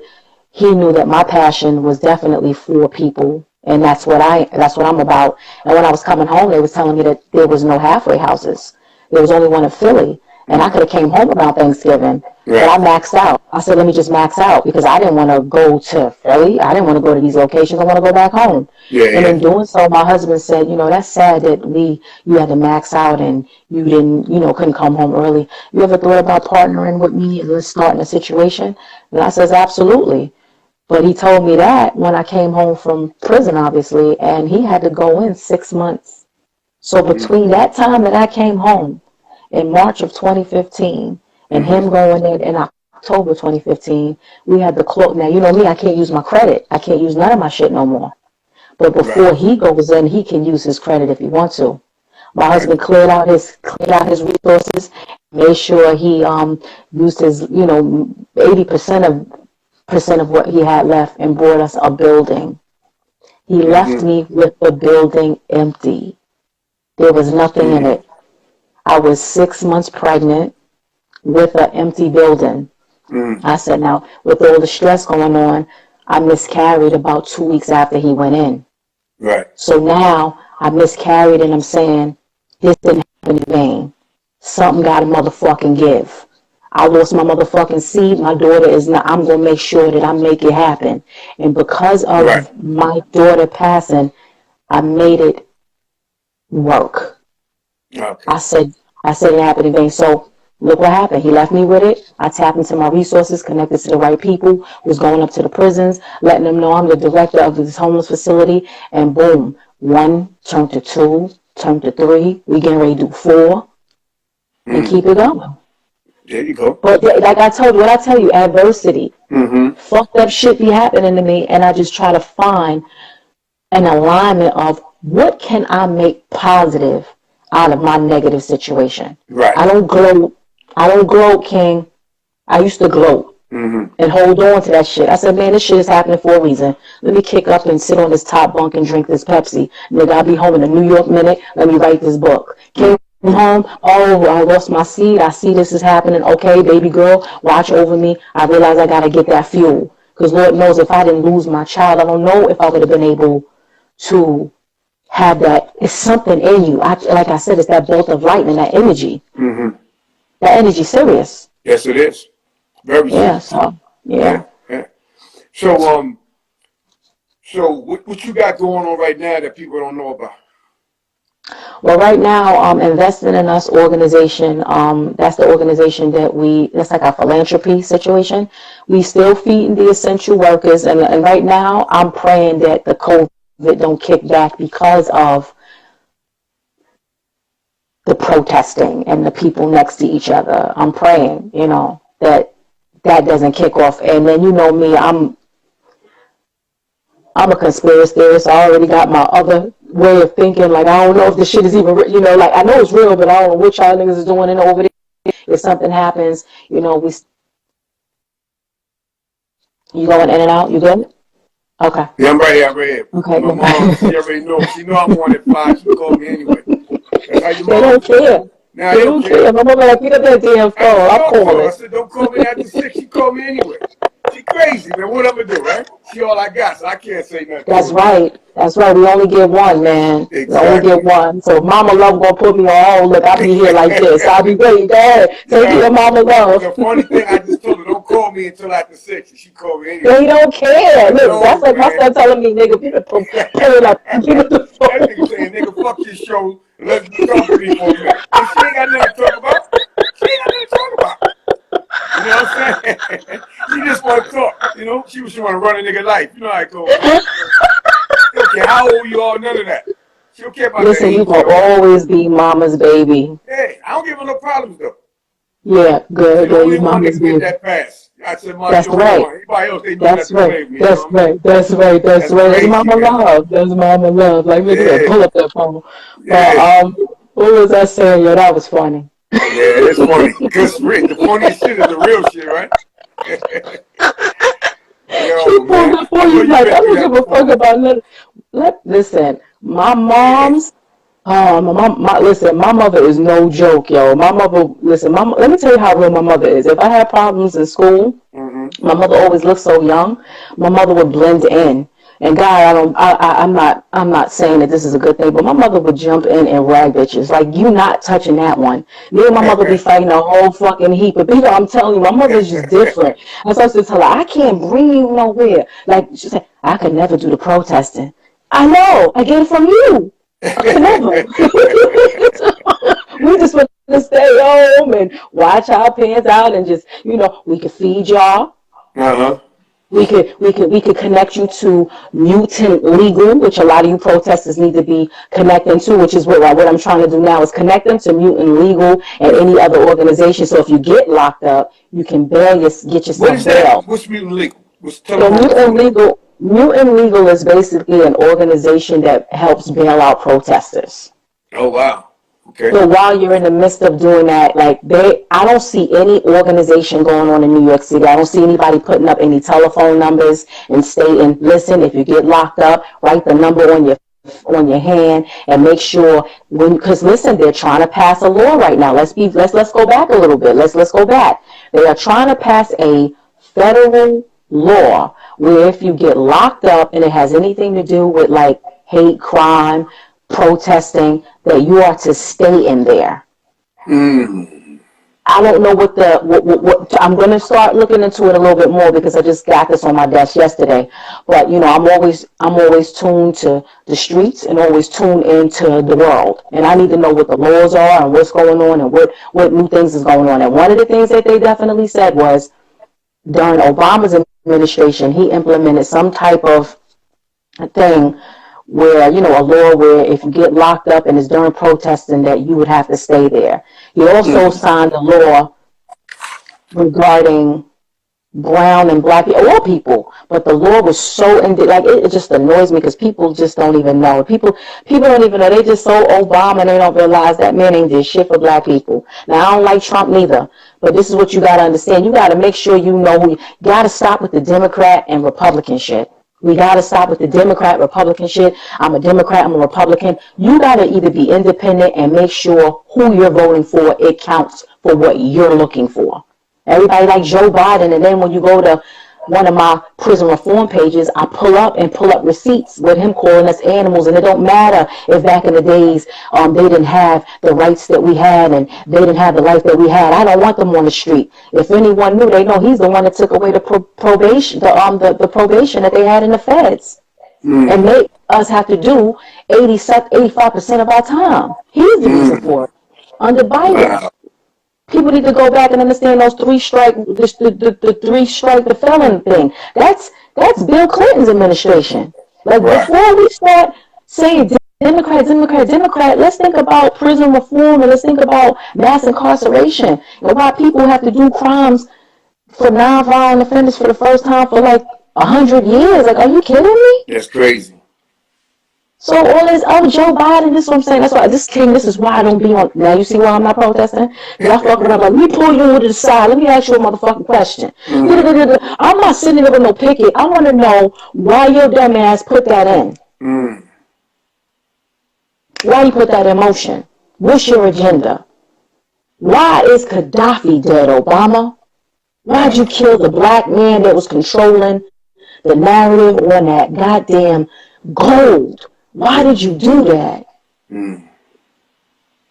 he knew that my passion was definitely for people, and that's what I'm about. And when I was coming home, they was telling me that there was no halfway houses. There was only one in Philly, and I Mm-hmm. could have came home around Thanksgiving, but I Right. maxed out. I said, let me just max out because I didn't want to go to Philly. I didn't want to go to these locations. I want to go back home. Yeah, And yeah. in doing so, my husband said, that's sad that you had to max out and you didn't, couldn't come home early. You ever thought about partnering with me and let's start in a situation? And I says, absolutely. But he told me that when I came home from prison, obviously, and he had to go in 6 months. So between that time that I came home in March of 2015 and him going in October 2015, we had the close. Now, you know me, I can't use my credit. I can't use none of my shit no more. But before he goes in, he can use his credit if he wants to. My husband cleared out his resources, made sure he used his 80% of what he had left and bought us a building. He left me with the building empty. There was nothing in it. I was 6 months pregnant with an empty building. I said, now, with all the stress going on, I miscarried about 2 weeks after he went in. Right. So now I miscarried and I'm saying, this didn't happen in vain. Something got to motherfucking give. I lost my motherfucking seed. My daughter is not, I'm going to make sure that I make it happen. And because of my daughter passing, I made it work. Okay. I said it happened in vain. So look what happened. He left me with it. I tapped into my resources, connected to the right people, was going up to the prisons, letting them know I'm the director of this homeless facility, and boom, 1 turned to 2, turned to 3. We getting ready to do 4, and keep it going. There you go. But like I told you, what I tell you, adversity, fucked up shit be happening to me, and I just try to find an alignment of what can I make positive out of my negative situation. Right. I don't gloat, King. I used to gloat and hold on to that shit. I said, man, this shit is happening for a reason. Let me kick up and sit on this top bunk and drink this Pepsi. Nigga, I'll be home in a New York minute. Let me write this book. Came home. Oh, I lost my seed. I see this is happening. Okay, baby girl, watch over me. I realize I got to get that fuel. Because Lord knows if I didn't lose my child, I don't know if I would have been able to have that. It's something in you. Like I said, it's that bolt of lightning, that energy. That energy serious. Yes, it is. Very serious. So, yeah. So, what you got going on right now that people don't know about? Well, right now, Investing in Us organization, that's the organization that's like a philanthropy situation. We still feeding the essential workers, and right now, I'm praying that the COVID don't kick back because of the protesting and the people next to each other. I'm praying, that doesn't kick off. And then you know me, I'm a conspiracy theorist. I already got my other way of thinking. Like, I don't know if this shit is even, like, I know it's real, but I don't know what y'all niggas is doing over there. If something happens, you going in and out? You good? Okay. Yeah, I'm right here. Okay. My mom, she already knows. She know I'm on at 5. She called me anyway. That's how your mom. They don't care. Nah, They don't care. My mama like, pick up that damn phone. I'll call I it. said, don't call me after 6. She called me anyway. She crazy, man. What I'm gonna do, right? She all I got, so I can't say nothing. That's right. That's right. We only get one, man. Exactly. We only get one. So Mama Love gonna put me on. Oh, look, I'll be here like this. I'll be waiting. Go ahead. Take care of Mama Love. The funny thing, I just told her, don't call me until after 6. And she called me anyway. They don't care. Look, that's like my son telling me, nigga, give me the phone. That nigga saying, nigga, fuck your show. Let's talk to me for a minute. And she ain't got nothing to talk about. She ain't got nothing to talk about. You know what I'm saying? She just want to talk, She want to run a nigga life. You know how it goes. She don't care how old you are, none of that. She don't care about that. Listen, you will always be mama's baby. Hey, I don't give her no problems, though. Yeah, good. The only you one mama's that can baby. get that pass. I said, That's right. Everybody else, they know That's right. me, That's right. That's right. That's right. That's Mama Love. That's Mama Love. Like, nigga, pull up that phone. Yeah. But, what was I saying? Yo, that was funny. Yeah, it's funny. Because the funniest shit is the real shit, right? Yo, man. I don't give a fuck about nothing. Listen, my mom's, listen, my mother is no joke, yo. My mother, listen, let me tell you how real my mother is. If I had problems in school, my mother always looked so young. My mother would blend in. And God, I'm not saying that this is a good thing, but my mother would jump in and rag bitches. Like, you not touching that one. Me and my mother be fighting a whole fucking heap of people. I'm telling you, my mother's just different. And so I used to tell her, I can't bring you nowhere. Like, she said, I could never do the protesting. I know. I get it from you. I could never. We just want to stay home and watch our pants out and just, we could feed y'all. We could connect you to Mutant Legal, which a lot of you protesters need to be connecting to, which is what I'm trying to do now is connect them to Mutant Legal and any other organization. So if you get locked up, you can get What yourself is that? bail. What's mutant legal? Tell So them on the phone. Mutant Legal is basically an organization that helps bail out protesters. Oh wow. Okay. So while you're in the midst of doing that, I don't see any organization going on in New York City. I don't see anybody putting up any telephone numbers and stating, listen, if you get locked up, write the number on your hand and make sure because listen, they're trying to pass a law right now. Let's go back a little bit. Let's go back. They are trying to pass a federal law where if you get locked up and it has anything to do with like hate crime, protesting, that you are to stay in there. I don't know what I'm going to start looking into it a little bit more because I just got this on my desk yesterday. But I'm always tuned to the streets and always tuned into the world. And I need to know what the laws are and what's going on and what new things is going on. And one of the things that they definitely said was during Obama's administration, he implemented some type of thing where, a law where if you get locked up and it's during protesting that you would have to stay there. He also signed a law regarding brown and black people, all people, but the law was so it just annoys me because people just don't even know. People don't even know. They just so Obama and they don't realize that man ain't did shit for black people. Now I don't like Trump neither, but this is what you got to understand. You got to make sure you know you got to stop with the Democrat and Republican shit. We got to stop with the Democrat, Republican shit. I'm a Democrat, I'm a Republican. You got to either be independent and make sure who you're voting for, it counts for what you're looking for. Everybody like Joe Biden, and then when you go to one of my prison reform pages, I pull up receipts with him calling us animals, and it don't matter if back in the days they didn't have the rights that we had and they didn't have the life that we had. I don't want them on the street. If anyone knew, they know he's the one that took away the probation, the probation that they had in the feds, and made us have to do 85% of our time. He's the reason for it under Biden. Wow. People need to go back and understand those the three strike the felon thing. That's Bill Clinton's administration. Like Right. before we start saying Democrat, let's think about prison reform and let's think about mass incarceration and why people have to do crimes for non-violent offenders for the first time for like 100 years. Like, are you kidding me? That's crazy. So all this, Joe Biden, this is what I'm saying. That's why this is why I don't be on. Now you see why I'm not protesting? Because I fuck around like, let me pull you over to the side. Let me ask you a motherfucking question. I'm not sitting there with no picket. I want to know why your dumb ass put that in. Why you put that in motion? What's your agenda? Why is Gaddafi dead, Obama? Why'd you kill the black man that was controlling the narrative on that goddamn gold? Why did you do that?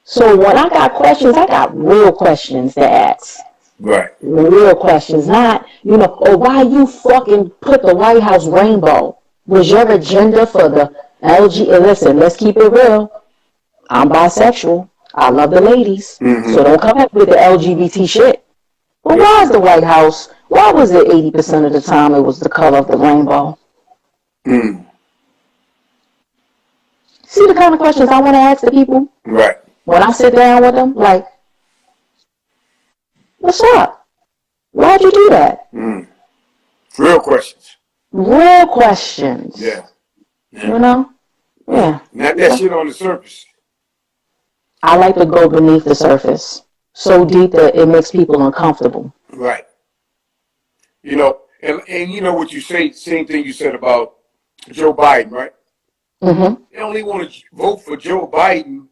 So when I got questions, I got real questions to ask. Right. Real questions, not, why you fucking put the White House rainbow? Was your agenda for the LG? Listen, let's keep it real. I'm bisexual. I love the ladies. So don't come up with the LGBT shit. But why is the White House, why was it 80% of the time it was the color of the rainbow? See the kind of questions I want to ask the people? Right. When I sit down with them, like, what's up? Why'd you do that? Real questions. Real questions. Yeah. Yeah. Not that shit on the surface. I like to go beneath the surface. So deep that it makes people uncomfortable. Right. And you know what you say, same thing you said about Joe Biden, right? They only want to vote for Joe Biden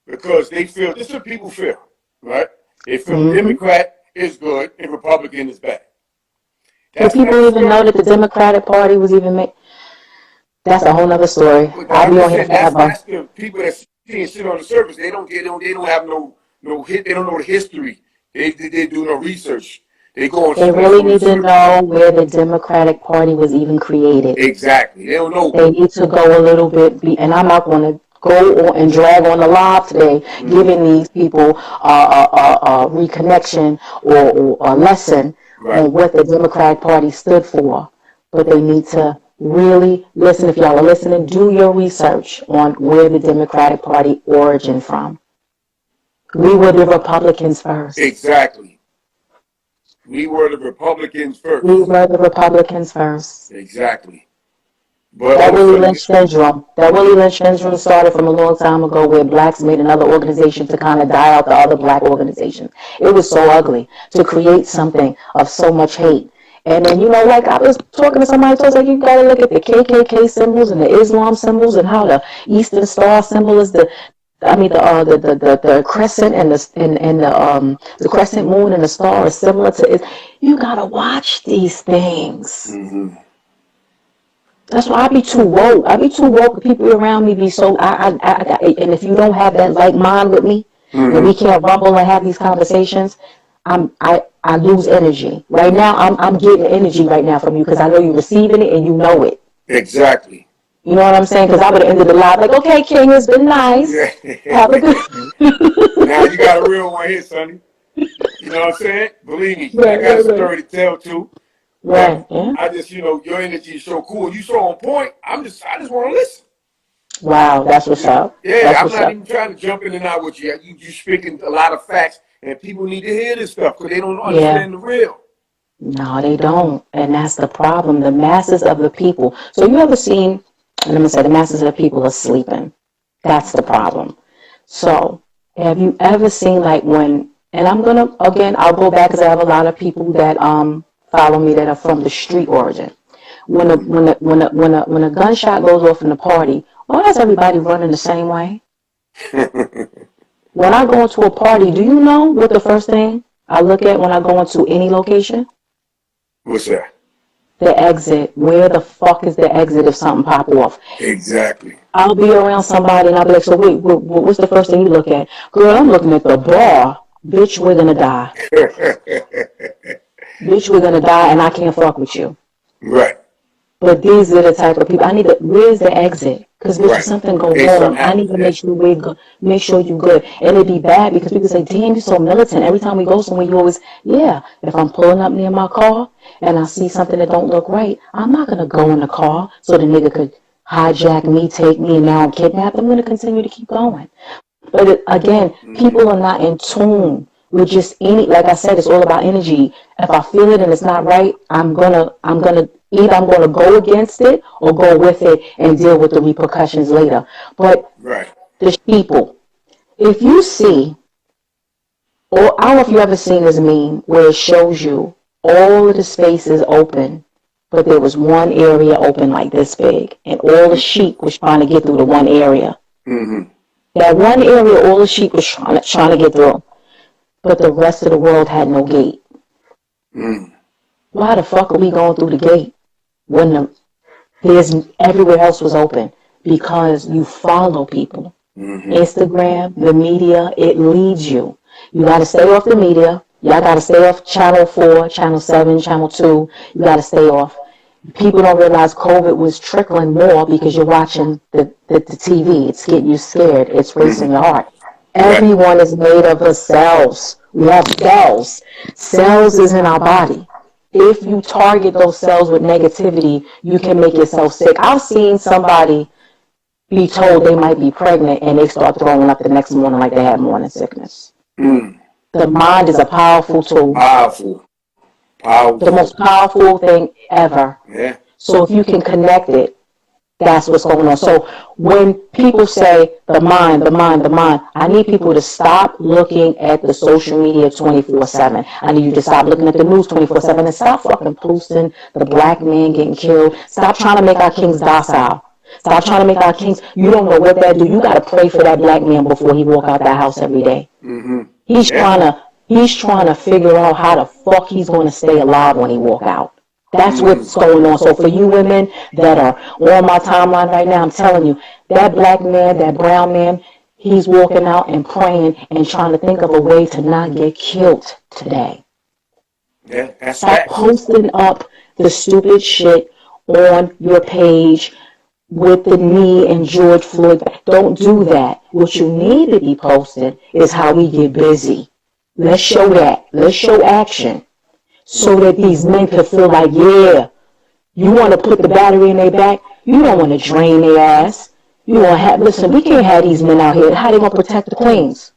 because they feel, this is what people feel, right? They feel Democrat is good and Republican is bad. Do people even know that the Democratic Party was even made? That's a whole nother story. I'll be on here forever. That's the people that see shit on the surface. They don't have no hit. They don't know the history. They do no research. They really need to know where the Democratic Party was even created. Exactly. They don't know. They need to go a little bit, and I'm not going to go on and drag on the live today, giving these people a reconnection or a lesson on what the Democratic Party stood for. but they need to really listen. If y'all are listening, do your research on where the Democratic Party origin from. We were the Republicans first. Exactly. We were the Republicans first. We were the Republicans first. Exactly. But That all of a Willie sudden, Lynch syndrome. That Willie Lynch syndrome started from a long time ago where blacks made another organization to kind of die out the other black organizations. It was so ugly to create something of so much hate. And then, you know, like I was talking to somebody, I was like, you gotta look at the KKK symbols and the Islam symbols and how the Eastern Star symbol is the crescent and the crescent moon and the star is similar to it. You gotta watch these things. Mm-hmm. That's why I be too woke. I be too woke. People around me be so. And if you don't have that like mind with me, and we can't rumble and have these conversations, I lose energy. Right now, I'm getting energy right now from you because I know you're receiving it and you know it. Exactly. You know what I'm saying? Because I would have ended the live like, okay, King, it's been nice. Have a good. Now you got a real one here, Sonny. You know what I'm saying? Believe me, I got a story to tell too. Right. But I just, your energy is so cool. You so on point. I just want to listen. Wow, that's what's up. Yeah, That's I'm what's not up. even trying to jump in and out with you. You speaking a lot of facts, and people need to hear this stuff because they don't Yeah. understand the real. No, they don't. And that's the problem. The masses of the people. So you ever seen, and I'm going to say the masses of the people are sleeping. That's the problem. So have you ever seen like when, and I'm going to, again, I'll go back because I have a lot of people that follow me that are from the street origin. When a gunshot goes off in the party, why is everybody running the same way? When I go into a party, do you know what the first thing I look at when I go into any location? What's that? The exit. Where the fuck is the exit if something pop off? Exactly. I'll be around somebody and I'll be like, so wait, what's the first thing you look at? Girl, I'm looking at the bar. Bitch, we're gonna die. Bitch, we're gonna die and I can't fuck with you. Right. But these are the type of people. I need to, where's the exit? Because bitch, if something go wrong, I need to make sure you good. And it'd be bad because people say, damn, you're so militant. Every time we go somewhere, you always, yeah. If I'm pulling up near my car and I see something that don't look right, I'm not gonna go in the car so the nigga could hijack me, take me, and now I'm kidnapped. I'm gonna continue to keep going. But again, people are not in tune with just any. Like I said, it's all about energy. If I feel it and it's not right, either I'm gonna go against it or go with it and deal with the repercussions later. But the people, if you see, or I don't know if you ever seen this meme where it shows you all of the spaces open, but there was one area open like this big, and all the sheep was trying to get through the one area. Mm-hmm. That one area, all the sheep was trying to get through, but the rest of the world had no gate. Why the fuck are we going through the gate when there's everywhere else was open? Because you follow people. Instagram, the media, it leads you. You got to stay off the media. Y'all got to stay off Channel 4, Channel 7, Channel 2. You got to stay off. People don't realize COVID was trickling more because you're watching the TV. It's getting you scared. It's racing your heart. Everyone is made of the cells. We have cells. Cells is in our body. If you target those cells with negativity, you can make yourself sick. I've seen somebody be told they might be pregnant and they start throwing up the next morning like they had morning sickness. The mind is a powerful tool. Powerful. The most powerful thing ever. Yeah. So if you can connect it, that's what's going on. So when people say the mind, I need people to stop looking at the social media 24/7. I need you to stop looking at the news 24/7 and stop fucking posting the black man getting killed. Stop trying to make our kings docile. Stop trying to make our kings. You don't know what that do. You got to pray for that black man before he walk out that house every day. He's trying to figure out how the fuck he's going to stay alive when he walk out. That's what's going on. So for you women that are on my timeline right now, I'm telling you, that black man, that brown man, he's walking out and praying and trying to think of a way to not get killed today. Yeah, that's Stop posting up the stupid shit on your page with the knee and George Floyd. Don't do that. What you need to be posting is how we get busy. Let's show that. Let's show action. So that these men could feel like, yeah, You want to put the battery in their back. You don't want to drain their ass. You want to have, listen, we can't have these men out here. How they going to protect the queens?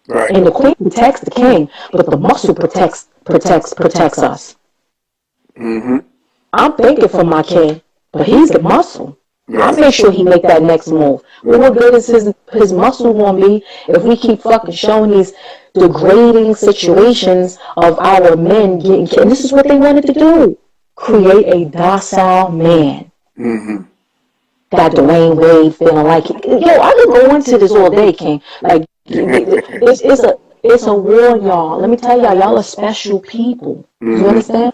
Right. And the queen protects the king, but the muscle protects us. Mm-hmm. I'm thinking for my king, but he's the muscle. I Right. make sure he make that next move. Well, what good is his muscle gonna be if we keep fucking showing these degrading situations of our men getting killed? And this is what they wanted to do: create a docile man. Mm-hmm. Got Dwayne Wade feeling like, yo, I could go into this all day, King. Like, it's a war, y'all. Let me tell y'all are special people. You Mm-hmm. understand?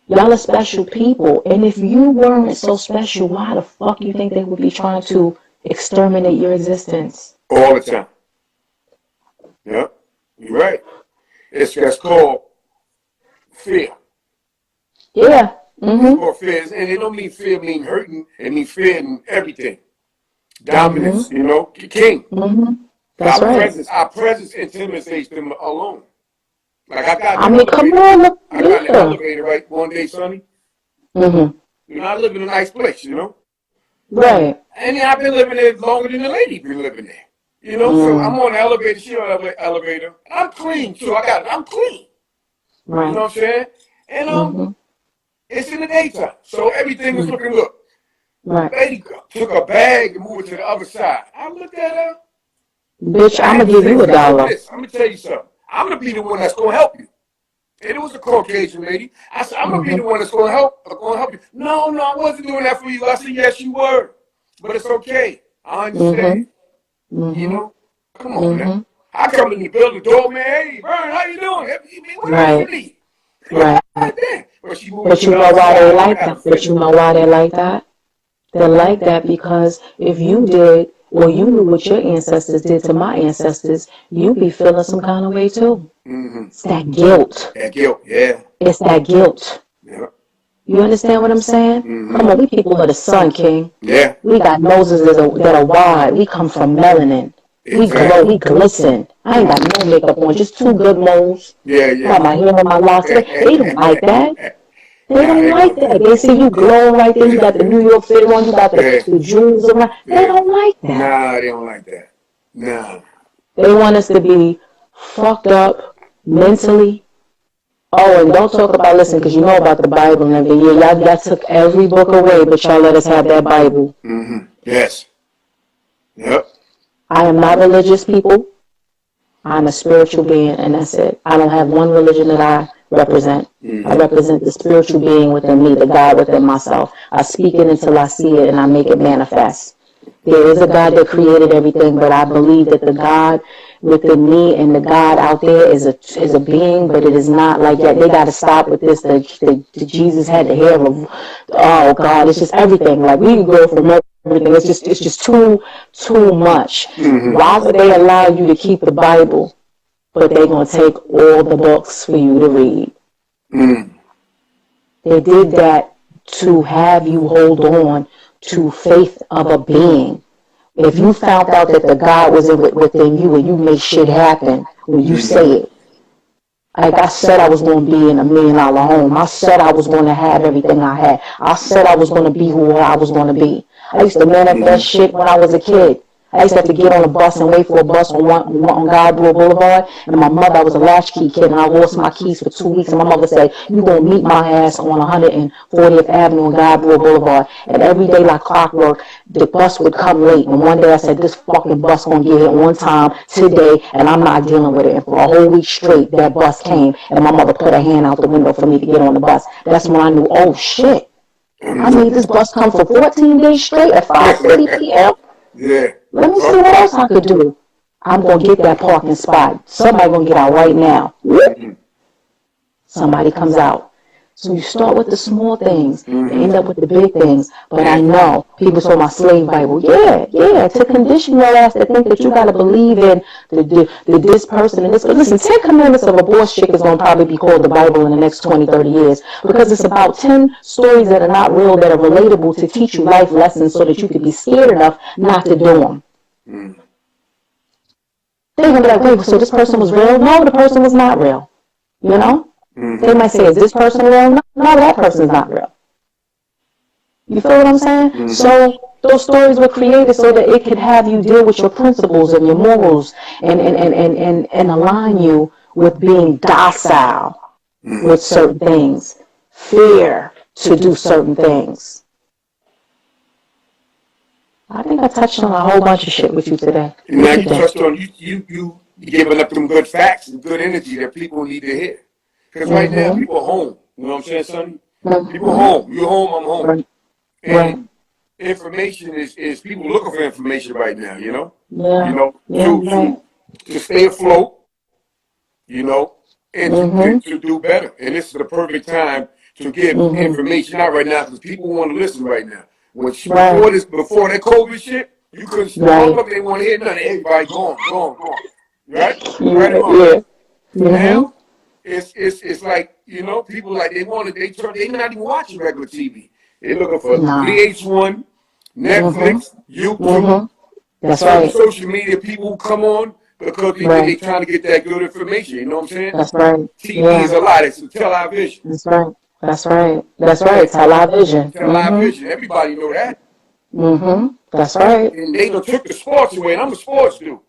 Y'all are special people. And if you weren't so special, why the fuck you think they would be trying to exterminate your existence? All the time. Yep. You're right. That's called fear. Yeah. It's called fear. And it don't mean fear mean hurting. It means fear in everything. Dominance, king. That's right. Our presence intimidates them alone. Like I got I in the mean, come elevator. on, look. I got in the Yeah. elevator right one day, Sonny. Mm-hmm. I live in a nice place, Right. And I've been living there longer than the lady been living there. So I'm on the elevator, she on the elevator. I'm clean, so I'm clean. You know Right. what I'm saying? And it's in the daytime, so everything is looking good. Right. Lady took a bag and moved it to the other side. I looked at her. Bitch, I I'm had gonna to give say, you a so dollar. listen, I'm gonna tell you something. I'm gonna be the one that's gonna help you. And it was a Caucasian lady. I said, I'm gonna be the one that's gonna help you. No, I wasn't doing that for you. I said, yes, you were. But it's okay. I understand. Come on, man. I come in the building, door, man. Hey, Vern, how you doing? What else you Right. need? Right. But she moved But to you the know other why they side. I like gotta that? But finish. you know why they like that? They're like that because if you did or you knew what your ancestors did to my ancestors, you'd be feeling some kind of way too. It's that guilt. That guilt, yeah. It's that guilt. Yeah. You understand what I'm saying? Come on, we people of the sun, King. Yeah. We got noses that are wide. We come from melanin. We glow. Exactly. We glisten. I ain't got no makeup on, just two good moles. Yeah, Got my hair and my locks. They don't like that. They Nah, don't they like want that. that. They see you glowing right there. You got the New York fit on. You got Yeah. the jewels around. They Yeah. don't like that. Nah, they don't like that. Nah. They want us to be fucked up mentally. Oh, and don't talk about, listen, because you know about the Bible and everything. Yeah, y'all took every book away, but y'all let us have that Bible. Yes. Yep. I am not religious, people. I'm a spiritual being, and that's it. I don't have one religion that I represent. I represent the spiritual being within me, the God within myself. I speak it until I see it, and I make it manifest. There is a God that created everything, but I believe that the God within me and the God out there is a being, but it is not like that. They got to stop with this. The Jesus had the hair of, oh God, it's just everything. Like we can go from everything. It's just too much. Why would they allow you to keep the Bible, but they're gonna take all the books for you to read? They did that to have you hold on to faith of a being. If you found out that the God was within you and you make shit happen when you say it, like I said I was going to be in $1 million home. I said I was going to have everything I had. I said I was going to be who I was going to be. I used to manifest shit when I was a kid. I used to have to get on a bus and wait for a bus on Guybrush Boulevard. And my mother, I was a latchkey kid, and I lost my keys for 2 weeks. And my mother said, "You gonna meet my ass on 140th Avenue and Guybrush Boulevard." And every day, like clockwork, the bus would come late. And one day I said, "This fucking bus gonna get here on time today, and I'm not dealing with it." And for a whole week straight, that bus came, and my mother put her hand out the window for me to get on the bus. That's when I knew, oh shit. I made this bus come for 14 days straight at 5:30 p.m. Yeah. Let me see what else I could do. I'm going to get that parking spot. Somebody going to get out right now. Somebody comes out. So you start with the small things and end up with the big things. But I know people saw my slave Bible. Yeah, to condition your ass to think that you got to believe in the this person and this. Listen, 10 Commandments of a boss chick is going to probably be called the Bible in the next 20, 30 years because it's about 10 stories that are not real, that are relatable to teach you life lessons so that you could be scared enough not to do them. They're going to be like, wait, so this person was real? No, the person was not real. You know? They might say, is this person real? No, that person's not real. You feel what I'm saying? So those stories were created so that it could have you deal with your principles and your morals and align you with being docile with certain things, fear to do certain things. I think I touched on a whole bunch of shit with you today. And now What you you think? touched on you giving up them good facts and good energy that people need to hear. Because right now Mm-hmm. people are home. You know what I'm saying, son? People Mm-hmm. home. You're home. I'm home. Right. Right. And information is people looking for information right now. You know. You Yeah. know Yeah. to Right. to to stay afloat. You know, and Mm-hmm. to do better. And this is the perfect time to give Mm-hmm. information out right now because people want to listen right now. When Right. before that COVID shit, you couldn't. Right. Motherfucker, they want to hear nothing. Everybody gone, gone, gone. Right? Right or Yeah. wrong? Yeah. Mm-hmm. Now it's like people like they not even watching regular TV. They're looking for Nah. VH1, Mm-hmm. Netflix, YouTube, Mm-hmm. That's certain right. social media people who come on because they Right. trying to get that good information. You know what I'm saying? That's right. TV is Yeah. a lot. It's a television. That's right. That's right. That's right. Yeah, Television. Mm-hmm. television. Everybody know that, Mm-hmm. That's right? right. And they done took the sports away. And I'm a sports dude,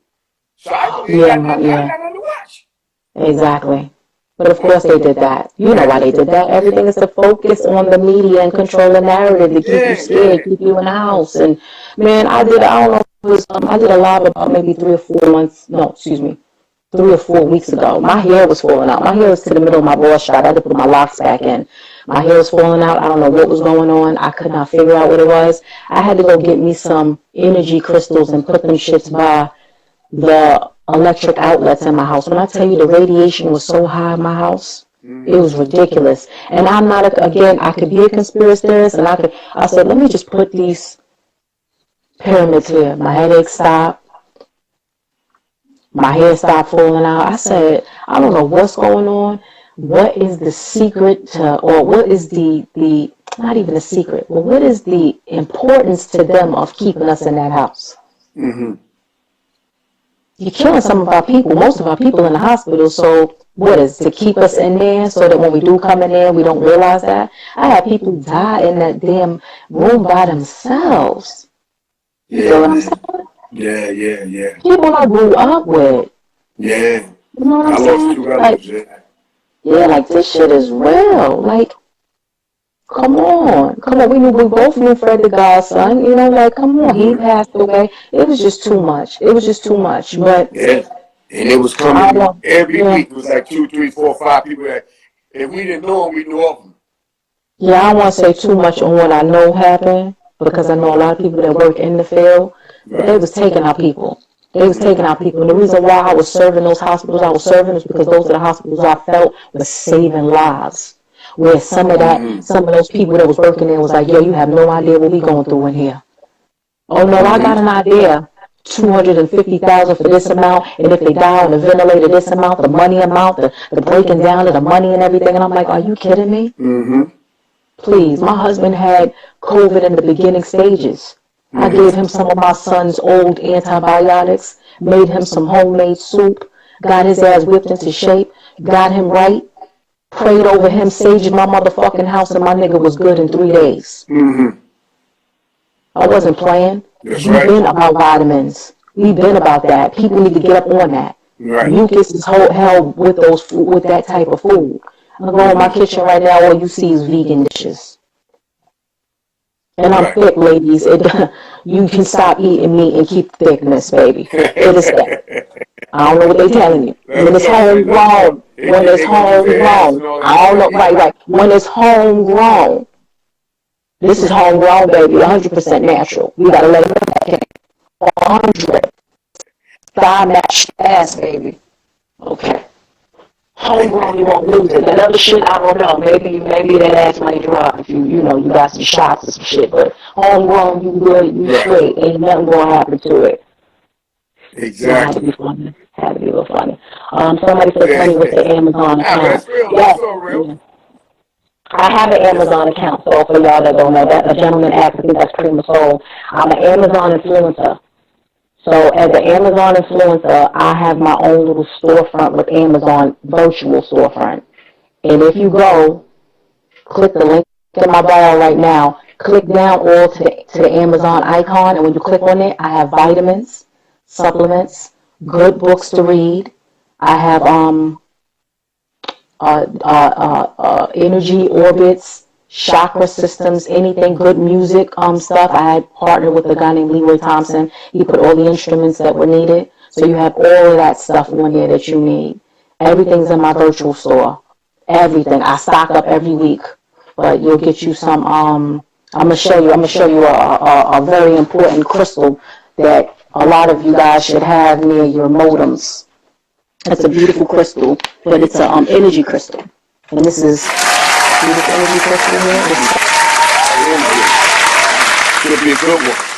so I really ain't Yeah. got nothing. I ain't Yeah. got nothing to watch. Exactly. But of Yeah, course they did that. You know yeah, why they did that. Everything is to focus on the media and control the narrative to keep you yeah, scared, yeah. keep you in the house. And man, I don't know, I did a live about maybe 3 or 4 months, no, excuse me, 3 or 4 weeks ago. My hair was falling out. My hair was to the middle of my bald shot. I had to put my locks back in. My hair was falling out. I don't know what was going on. I could not figure out what it was. I had to go get me some energy crystals and put them shits by the electric outlets in my house. When I tell you the radiation was so high in my house, it was ridiculous. And I'm not, again, I could be a conspiracy theorist, and I said, let me just put these pyramids here. My headache stopped. My hair stopped falling out. I said, I don't know what's going on. What is the secret to, or what is the not even a secret, but what is the importance to them of keeping us in that house? Mm-hmm. You're killing some of our people, most of our people in the hospital. So what is to keep us in there so that when we do come in there, we don't realize that? I had people die in that damn room by themselves. You Yeah, feel what I'm man. saying? Yeah, yeah, yeah, People I grew up with. yeah. You know what I'm I lost saying? two Like, relatives. Yeah. yeah, like this shit is real. Like, come on. Come on. We both knew Fred the Godson. You know, like, come on. He Mm-hmm. passed away. It was just too much. It was just too much. But Yeah. And it was I coming want, every yeah. week. It was like two, three, four, five people that if we didn't know them, we knew of them. Yeah, I don't want to say too much on what I know happened because I know a lot of people that work in the field, but they Right. was taking our people. They was taking Mm-hmm. our people. And the reason why I was serving those hospitals, I was serving is because those are the hospitals I felt was saving lives. Where Mm-hmm. some of those people that was working there was like, yo, you have no idea what we going through in here. Oh no, I got Mm-hmm. an idea. 250,000 for this amount, and if they die on the ventilator, this amount, the money amount, the breaking down of the money and everything. And I'm like, are you kidding me? Mm-hmm. Please, my husband had COVID in the beginning stages. I gave him some of my son's old antibiotics, made him some homemade soup, got his ass whipped into shape, got him right, prayed over him, saged my motherfucking house, and my nigga was good in 3 days. Mm-hmm. I wasn't playing. That's We've right. been about vitamins. We've been about that. People need to get up on that. Right. Mucus is held with with that type of food. I'm going in my Mm-hmm. kitchen right now. All you see is vegan dishes. And I'm Right. thick, ladies. You can stop eating meat and keep thickness, baby. It is thick. I don't know what they're telling you. Let When them it's know, man. Let them know. homegrown, when it's They gonna use their ass homegrown, and all that I don't stuff. know, Yeah. right, right. When it's homegrown, this is homegrown, baby, 100% natural. We gotta let them know that. 100. Thigh match ass, baby. Okay. Homegrown, you won't lose it. That other shit, I don't know. Maybe that ass might drop if you got some shots or some shit. But homegrown, you good, you Right. straight. Ain't nothing gonna happen to it. So it had to be Exactly. funny. Had to be a little funny. Somebody said Yeah. funny with the Amazon Ah, but account. that's real. That's Yes. all real. Yeah. I have an It's Amazon account, so for y'all that don't know that, a gentleman asked, I think that's Prima Soul. I'm an Amazon influencer. So as an Amazon influencer, I have my own little storefront with Amazon virtual storefront. And if you go, click the link in my bio right now, Click down all to the Amazon icon, and when you click on it, I have vitamins, supplements, good books to read. I have energy orbits, chakra systems, anything good music stuff. I had partnered with a guy named Leroy Thompson. He put all the instruments that were needed. So you have all of that stuff on there that you need. Everything's in my virtual store. Everything. I stock up every week, but you'll get you some. I'm gonna show you. I'm gonna show you a very important crystal that a lot of you guys should have near your modems. It's a beautiful crystal, but it's a energy crystal. And this is beautiful energy crystal here. Should be a good one.